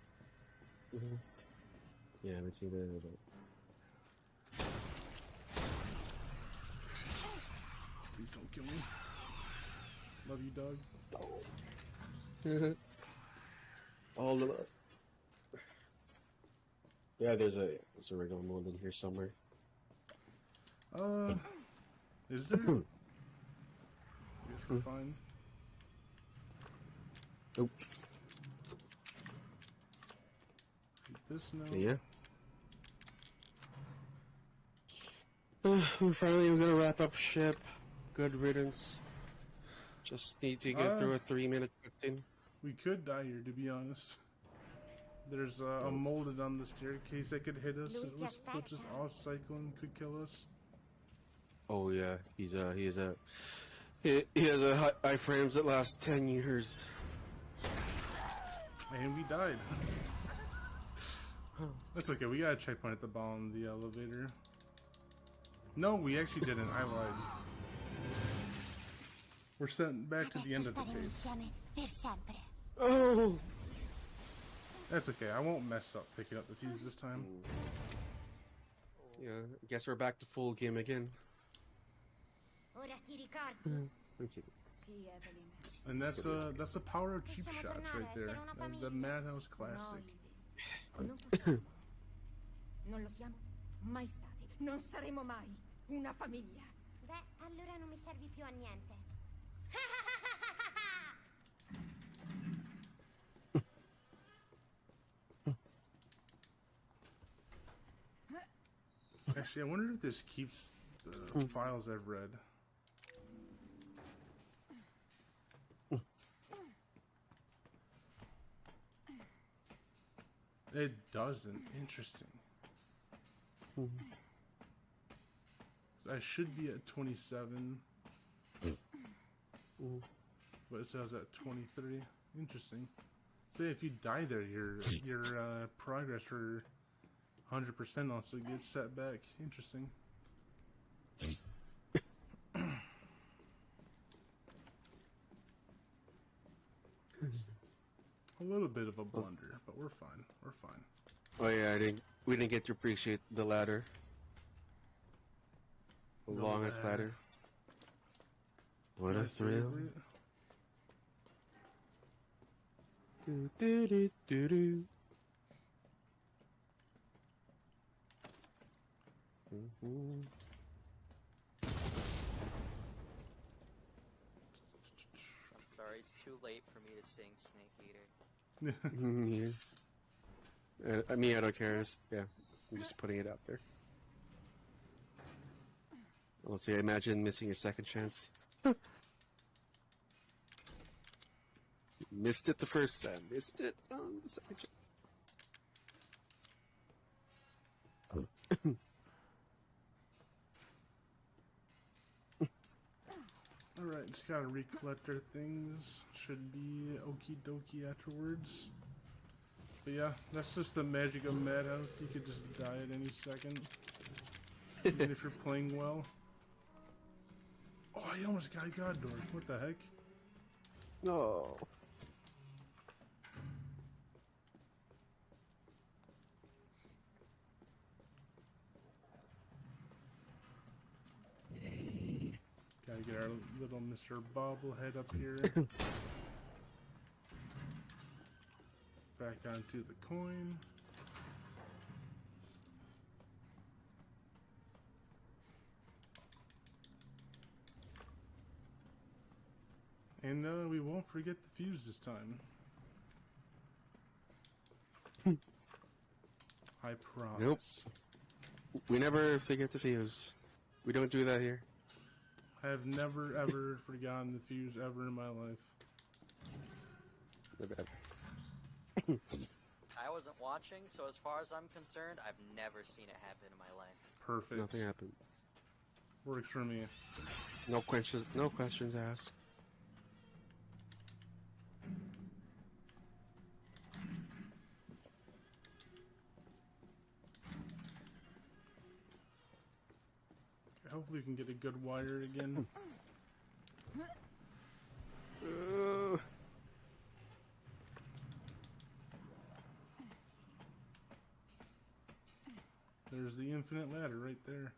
Yeah, I haven't seen that. Please don't kill me. Love you, dog. All the love. Yeah, there's a regular mold in here somewhere. Is there? I guess we're fine. Nope. This now. Yeah. We're finally gonna wrap up ship. Good riddance. Just need to get through a 3-minute cutscene. We could die here, to be honest. There's a molded on the staircase that could hit us. It was just off cycling, could kill us. Oh yeah, he has a iframes that last 10 years. And we died. That's okay, we got a checkpoint at the bottom of the elevator. No, we actually didn't. I lied. We're sent back to the end of the case. Oh! That's okay, I won't mess up picking up the fuse this time. Yeah, I guess we're back to full game again. Okay. And that's the power of cheap shots right there. The Madhouse classic. Non possiamo. Non lo siamo mai stati. Non saremo mai una famiglia. Beh, allora non mi servi più a niente. Actually, I wonder if this keeps the files I've read. It doesn't. Interesting. I should be at 27. But it says at 23. Interesting. So if you die there, your progress for 100% also gets set back. Interesting. A little bit of a blunder, but we're fine. We're fine. Oh yeah, we didn't get to appreciate the ladder. The longest ladder. What a thrill. Do do do do do. Sorry, it's too late for me to sing Snake Eater. Yeah. I mean, I don't care. Yeah, I'm just putting it out there. We'll see. Imagine missing your second chance. Missed it the first time. Missed it on the second chance. Alright, just gotta recollect our things. Should be okie dokie afterwards. But yeah, that's just the magic of Madhouse. You could just die at any second. Even if you're playing well. Oh, I almost got a god door. What the heck? No. Gotta get our little Mr. Bobblehead up here. Back onto the coin. And we won't forget the fuse this time. I promise. Nope. We never forget the fuse. We don't do that here. I have never ever forgotten the fuse ever in my life. Never ever. I wasn't watching, so as far as I'm concerned, I've never seen it happen in my life. Perfect. Nothing happened. Works for me. No questions. No questions asked. Hopefully we can get a good wire again. There's the infinite ladder right there.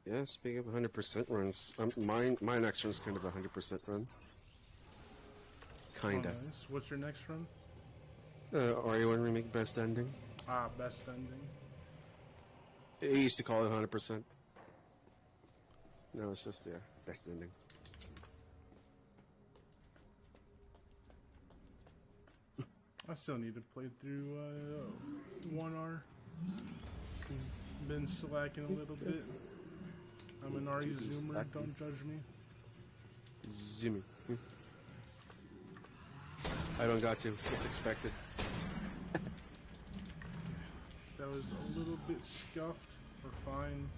Yeah, speaking of 100% runs, my next run's kind of a 100% run. Kinda. Oh, nice. What's your next run? RE1 Remake Best Ending. Ah, best ending. They used to call it 100%. No, it's just, yeah, best ending. I still need to play through 1R. Been slacking a little bit. I'm an RE zoomer, don't judge me. Zoomy. I don't got to. It's expected. That was a little bit scuffed. We're fine.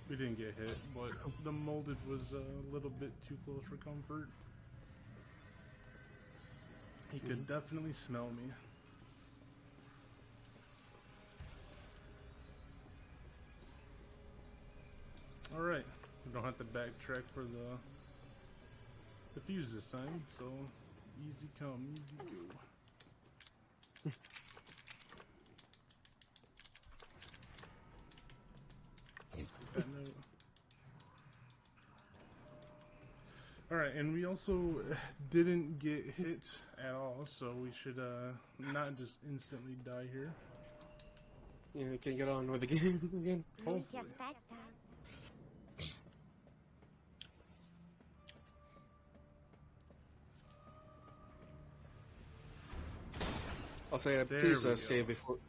We didn't get hit, but the molded was a little bit too close for comfort. He could definitely smell me. Alright, we don't have to backtrack for the fuse this time, so easy come, easy go. That note. Alright, and we also didn't get hit at all, so we should not just instantly die here. Yeah, we can get on with the game again. Hopefully. Also, There please we go. save before.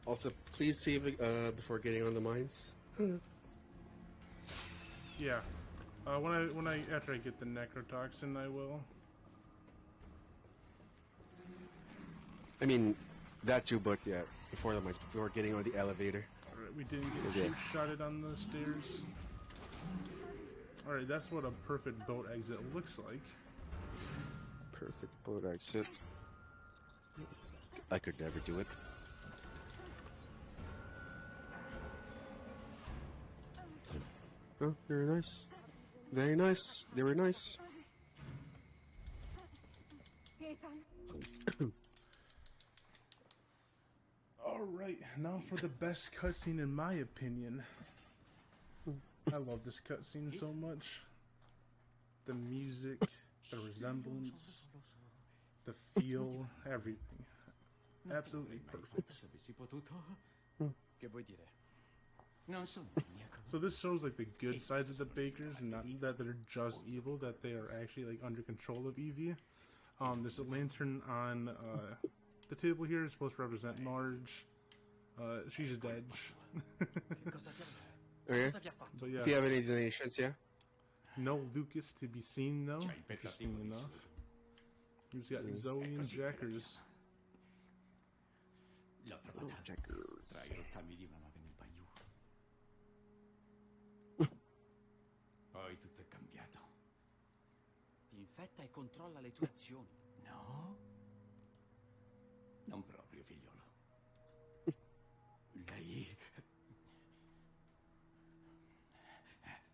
Also, please save before getting on the mines. Yeah. After I get the necrotoxin, I will. I mean, that too, but yeah, before the mines, before getting on the elevator. Alright, we didn't get Okay. shape-shotted on the stairs. Alright, that's what a perfect boat exit looks like. Perfect boat exit. I could never do it. Oh, very nice. Very nice. They were nice. Ethan, Alright, now for the best cutscene in my opinion. I love this cutscene so much. The music, the resemblance, the feel, everything. Absolutely perfect. Se avessi potuto. Che vuoi dire? Non sono maniaco. So this shows like the good sides of the Bakers, and not that they're just evil, that they are actually like under control of Evie. There's a lantern on the table here is supposed to represent Marge. She's dead. Che cosa ti ha... Okay. Cosa vi ha fatto? But yeah, If you have any donations, yeah. no Lucas to be seen though. C'è il Interesting tentativo di enough. We've got Zoe and Jackers. L'ho trovata tra i rottami di una nave nel Bayou. Poi tutto è cambiato. Ti infetta e controlla le tue azioni. No? Non proprio, figliolo. Lei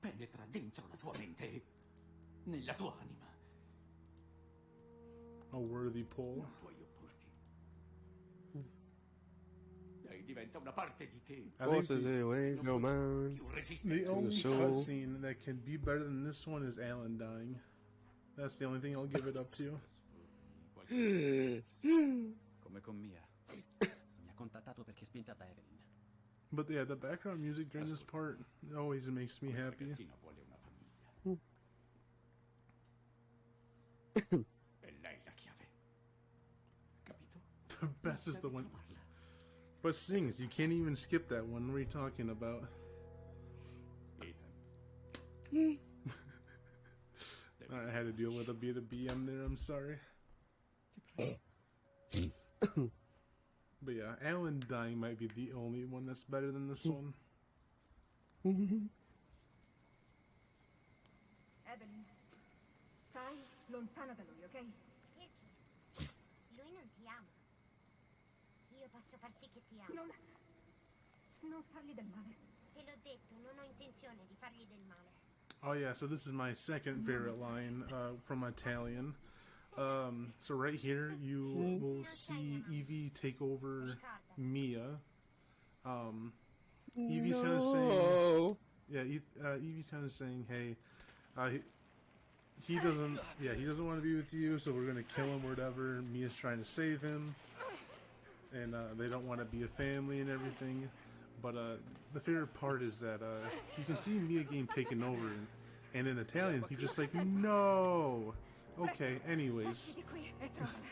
penetra dentro la tua mente, nella tua anima. A worthy pull. Non puoi opporti. Lei diventa una parte di te. I think Forces away, no man. Più the resistente. only So- cutscene that can be better than this one is Alan dying. That's the only thing I'll give it up to. Come con Mia. Mi ha contattato perché è spinta da Evelyn. But yeah, the background music during this part always makes me Il happy. ragazzino vuole una famiglia. E lei la chiave. Capito? The best is the one. Trovarla. But sings, you can't even skip that one. What are you talking about? Ethan. I had to deal with a bit of BM there, I'm sorry. But yeah, Alan dying might be the only one that's better than this one. Evelyn, stai lontana da lui, ok? Perché? Lui non ti ama. Io posso far sì che ti ami. Non fargli del male. Te l'ho detto, non ho intenzione di fargli del male. Oh yeah, so this is my second favorite line from Italian. So right here, you will see Evie take over Mia. Evie's kind of saying, No. yeah, Evie's kind of saying, hey, he doesn't want to be with you, so we're gonna kill him or whatever. Mia's trying to save him, and they don't want to be a family and everything. But the favorite part is that you can see Mia getting taken over, and in Italian, he's just like, no. Okay, anyways. Di qui e trovala.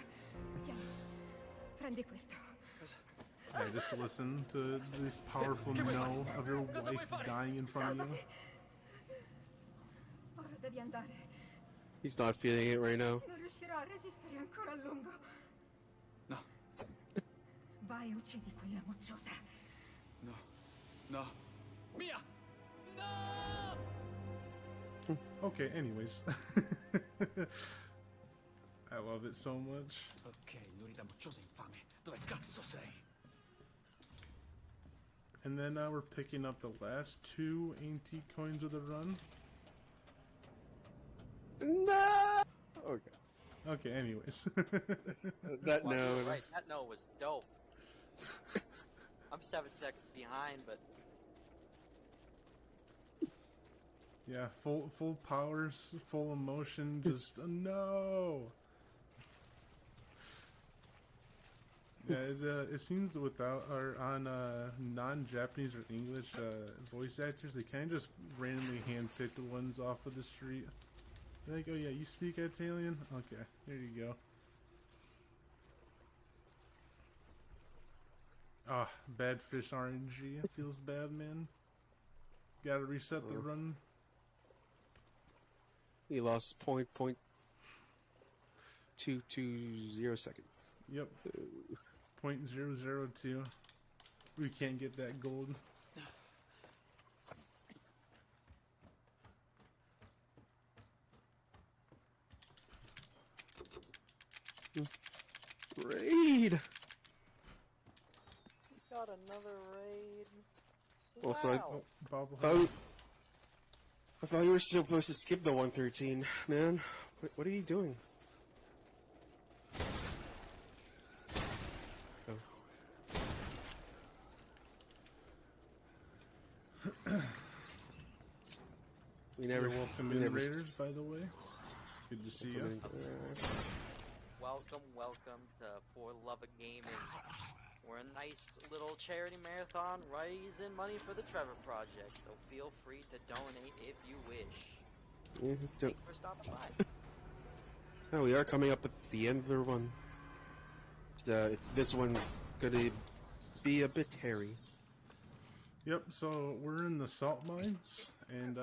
Tieni, prendi questo. Yeah, just listen to this powerful no of your wife dying in front of you. Ora devi andare. He's not feeling it right now. Non riuscirà a resistere ancora a lungo. No, Vai e uccidi quella mocciosa. no, no. Mia! No! Okay, anyways. I love it so much. Ok, lurida mocciosa infame. Dove cazzo sei? And then we're picking up the last two antique coins of the run. No. Okay. Okay, anyways. That Wow, no. you're right, that no was dope. I'm 7 seconds behind, but Yeah, full powers, full emotion, just no. Yeah, it seems that without or on non-Japanese or English voice actors, they kind of just randomly handpick the ones off of the street. They're like, oh yeah, you speak Italian? Okay, there you go. Ah, bad fish RNG. Feels bad, man. Gotta reset the run. He lost 0.220 seconds. Yep. 0.002. We can't get that gold. Raid! got another raid. Also, Wow. Bobblehead. I thought you were supposed to skip the 113, man. What are you doing? Oh. We never You're welcome we in, never Raiders, by the way. Good to see you. Welcome, welcome to For the Love of Gaming. We're a nice little charity marathon raising money for the Trevor Project, so feel free to donate if you wish. Thanks for stopping by. Oh, we are coming up at the end of the one. It's this one's gonna be a bit hairy. Yep, so we're in the salt mines, and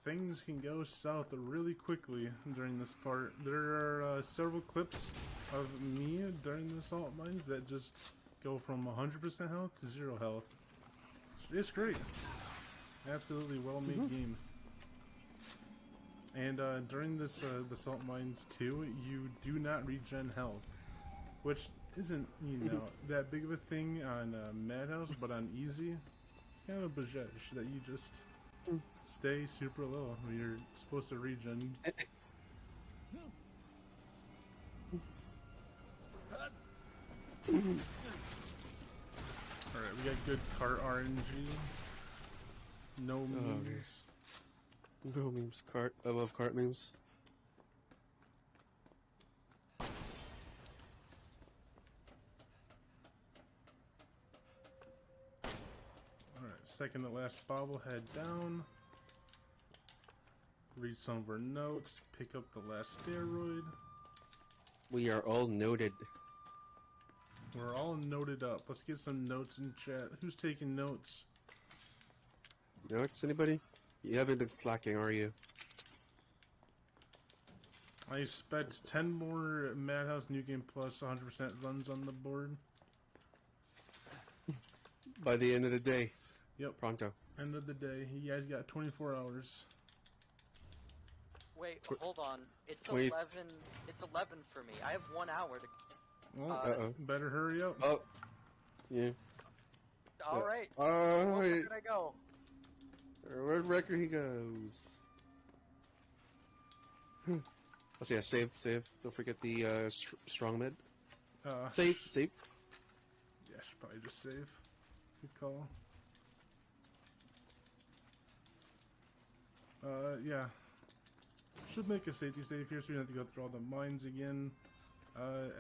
things can go south really quickly during this part. There are several clips of me during the salt mines that just go from 100% health to 0 health. It's great. Absolutely well-made game. And during this the salt mines too, you do not regen health, which isn't, you know, that big of a thing on Madhouse, but on easy, it's kind of a bajesh that you just stay super low when you're supposed to regen. Alright, we got good cart RNG. No memes. No memes. Cart. I love cart memes. Alright, second to last bobblehead down. Read some of our notes. Pick up the last steroid. We are all noted. We're all noted up. Let's get some notes in chat. Who's taking notes? Notes, anybody? You haven't been slacking, are you? I expect 10 more Madhouse New Game Plus 100% runs on the board. By the end of the day. Yep. Pronto. End of the day. You guys got 24 hours. Wait, hold on. It's 20 11. It's 11 for me. I have 1 hour to. Well, better hurry up. Oh. Yeah. All right. Oh, Where can I go? Red record he goes. Let's see, yeah, save. Don't forget the strong mid. Save. Yeah, I should probably just save. Good call. Yeah. Should make a safety save here so we don't have to go through all the mines again.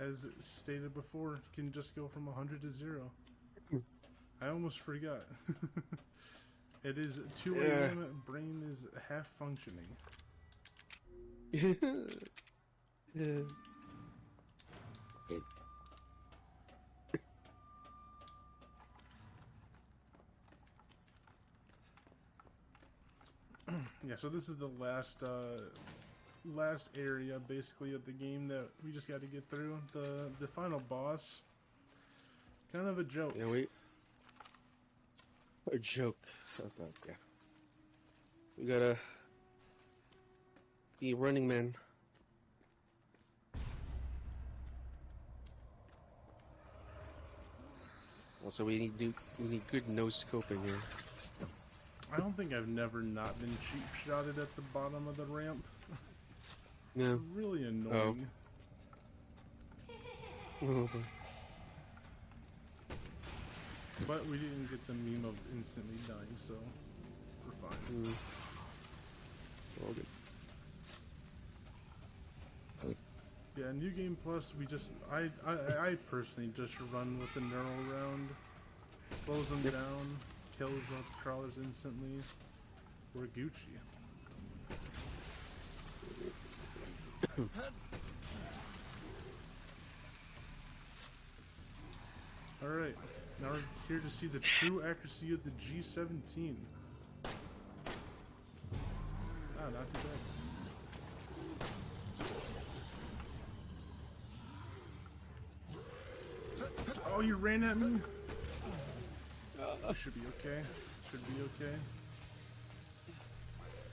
As stated before, can just go from 100 to 0. I almost forgot. It is 2 a.m. Brain is half functioning. Yeah. Yeah, so this is the last area basically of the game that we just got to get through. The final boss, kind of a joke. Yeah, a joke. Okay, yeah. We gotta be Running Man. Also, we need good nose scoping here. I don't think I've never not been cheap shotted at the bottom of the ramp. No. Really annoying. Oh. But we didn't get the meme of instantly dying, so we're fine. It's all good. Yeah, New Game Plus, I personally just run with the neural round. Slows them down, kills up crawlers instantly. We're Gucci. Alright, now we're here to see the true accuracy of the G17. Not too bad. Oh, you ran at me? Should be okay. Should be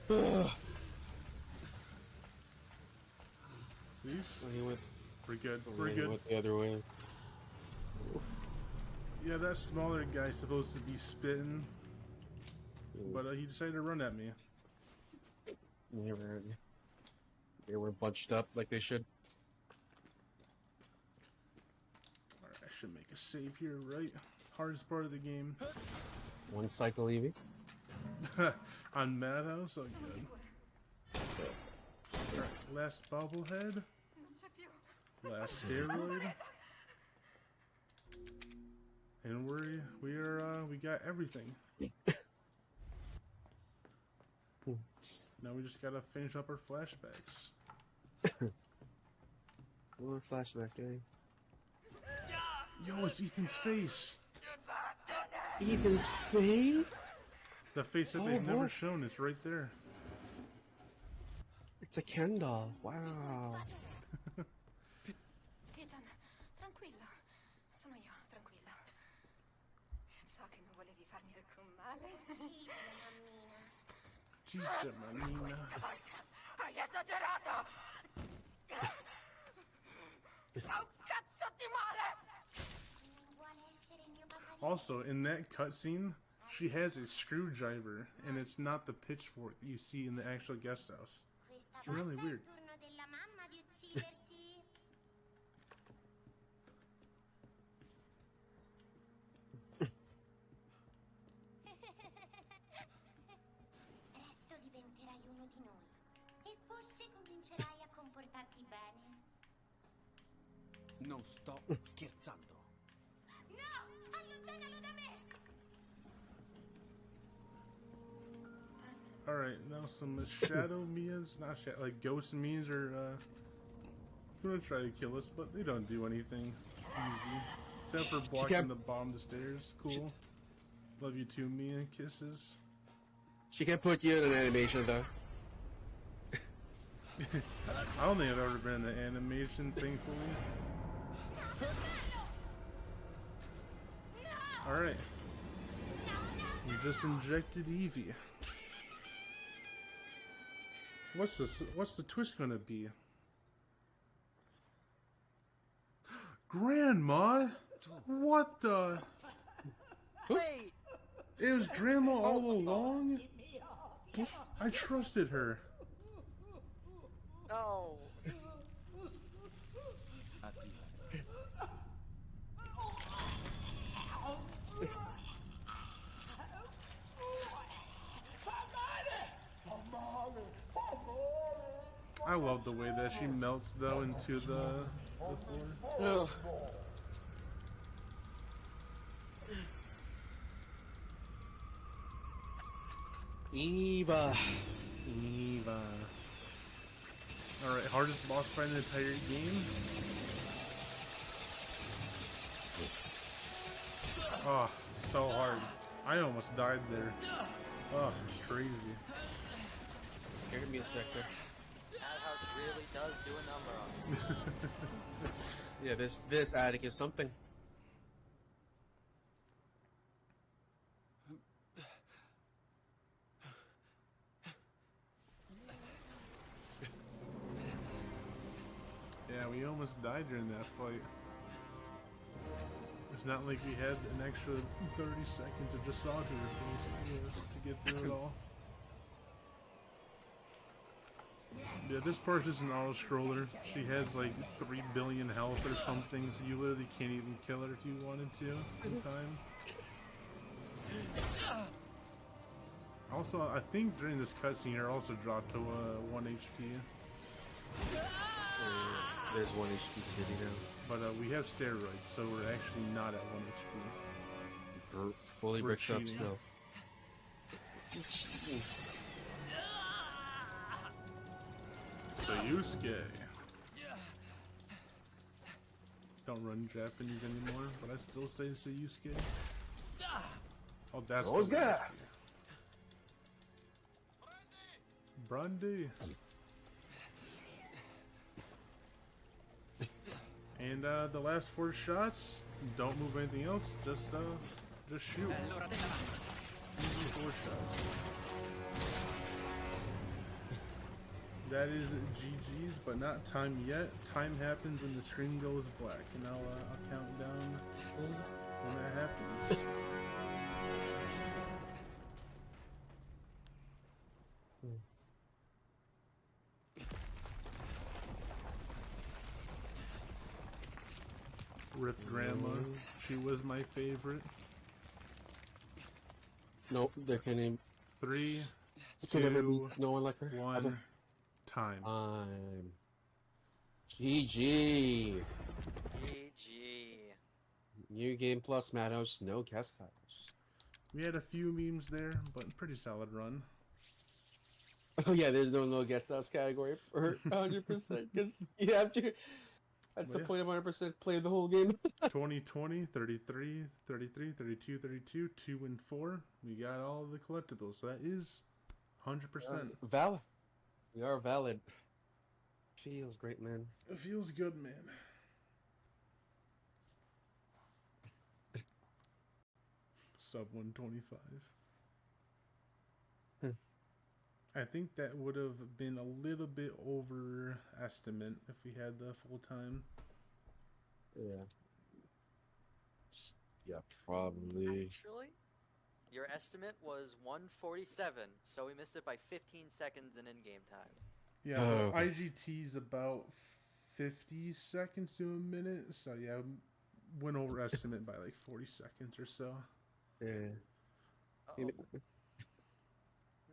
okay. Please? We're good. We're good. Went the other way. Yeah, that smaller guy's supposed to be spitting. But he decided to run at me. They were bunched up like they should. Alright, I should make a save here, right? Hardest part of the game. One cycle Eevee. On Madhouse? Oh, good. Alright, last bobblehead. Last steroid. And we got everything. Now we just gotta finish up our flashbacks. More flashbacks, eh? Yo, it's Ethan's face! Ethan's face? The face that Oh, they've never boy. shown is right there. It's a Ken doll. Wow. Ethan, tranquillo. Sono io, tranquilla. So che non volevi farmi alcun male. Ciccia, manina. Questa volta hai esagerato! Oh, cazzo di male! Also, in that cutscene, she has a screwdriver, and it's not the pitchfork that you see in the actual guest house. It's really weird. turno della mamma di ucciderti. Presto diventerai uno di noi e forse comincerai a comportarti bene. Non sto scherzando. No, allontanalo da me. Alright, now some shadow Mias, not shadow, like ghost Mias are gonna try to kill us, but they don't do anything easy. Except for blocking the bottom of the stairs. Cool. Love you too, Mia. Kisses. She can put you in an animation though. I don't think I've ever been in the animation, thankfully. Alright. We just injected Evie. What's this? What's the twist gonna be? Grandma? What the? Wait! It was Grandma all along? I trusted her. No! I love the way that she melts though into the floor. Oh. Eva. Alright, hardest boss fight in the entire game. Oh, so hard. I almost died there. Oh, crazy. Scared me a second. Madhouse really does do a number on me. Yeah, this attic is something. Yeah, we almost died during that fight. It's not like we had an extra 30 seconds of just saw to her face to get through it all. Yeah, this part is an auto-scroller. She has like 3 billion health or something, so you literally can't even kill her if you wanted to in time. Also, I think during this cutscene, her also dropped to 1 HP. There's 1 HP city now. But we have steroids, so we're actually not at 1 HP. Fully We're bricked up cheating. still. Sayusuke. Don't run Japanese anymore, but I still say Sayusuke. Oh, that's Oh, the yeah. Brandy. And the last 4 shots, don't move anything else, just shoot. Easy 4 shots. That is GG's, but not time yet. Time happens when the screen goes black, and I'll count down when that happens. Rip Grandma. She was my favorite. Nope, there can even 3, never be 2, no one like her. 1, time. GG. GG. New game plus Madhouse, no guest house. We had a few memes there, but pretty solid run. Oh yeah, there's no guest house category for 100% because you have to. That's Well, the yeah. point of 100% play the whole game. 2020, 33, 33, 32, 32, 2 and 4. We got all the collectibles. So that is 100%. Valid. We are valid. Feels great, man. It feels good, man. Sub 125. I think that would have been a little bit overestimate if we had the full time. Yeah. Yeah, probably. Actually, your estimate was 147, so we missed it by 15 seconds in in-game time. Yeah, Oh. the IGT's about 50 seconds to a minute, so yeah, went over estimate by like 40 seconds or so. Yeah. Uh-oh.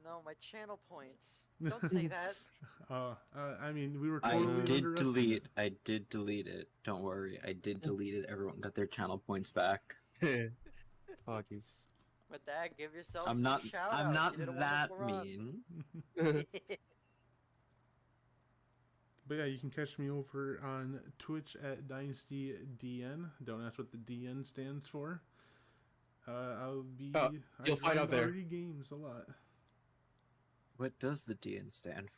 No, my channel points. Don't say that. I mean, we were I totally did underestimated. delete it. Don't worry, I did delete it. Everyone got their channel points back. Apologies. With that, give yourself I'm some not. shout I'm outs. not You did a that wonderful run. mean. But yeah, you can catch me over on Twitch at DynastyDN. Don't ask what the DN stands for. I'll be. You'll find out there. Already games a lot. What does the DN stand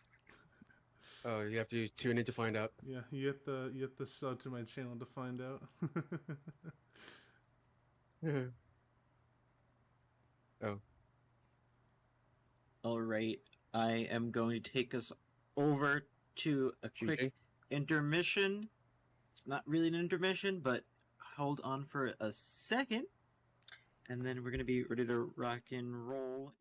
for? Oh, you have to tune in to find out. Yeah, you get the sub to my channel to find out. Oh. All right, I am going to take us over to a Shooting. quick intermission. It's not really an intermission, but hold on for a second, and then we're going to be ready to rock and roll.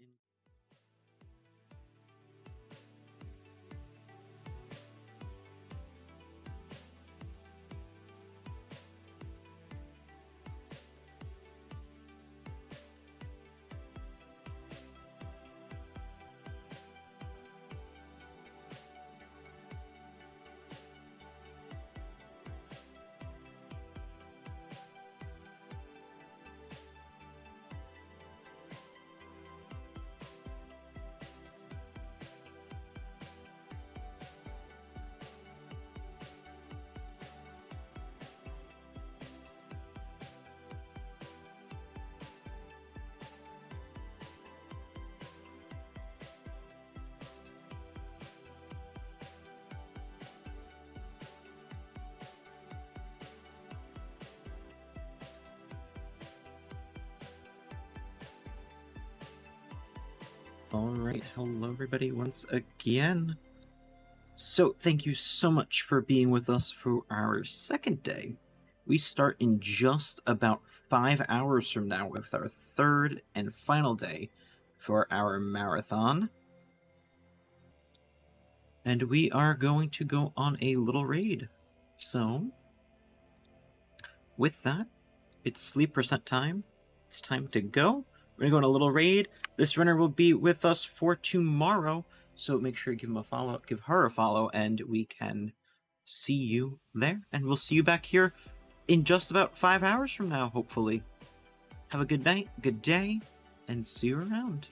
Alright, hello everybody once again. So, thank you so much for being with us for our second day. We start in just about 5 hours from now with our third and final day for our marathon. And we are going to go on a little raid. So, with that, it's sleep percent time. It's time to go. We're going to go on a little raid. This runner will be with us for tomorrow, so make sure to give him a follow, give her a follow, and we can see you there. And we'll see you back here in just about 5 hours from now, hopefully. Have a good night, good day, and see you around.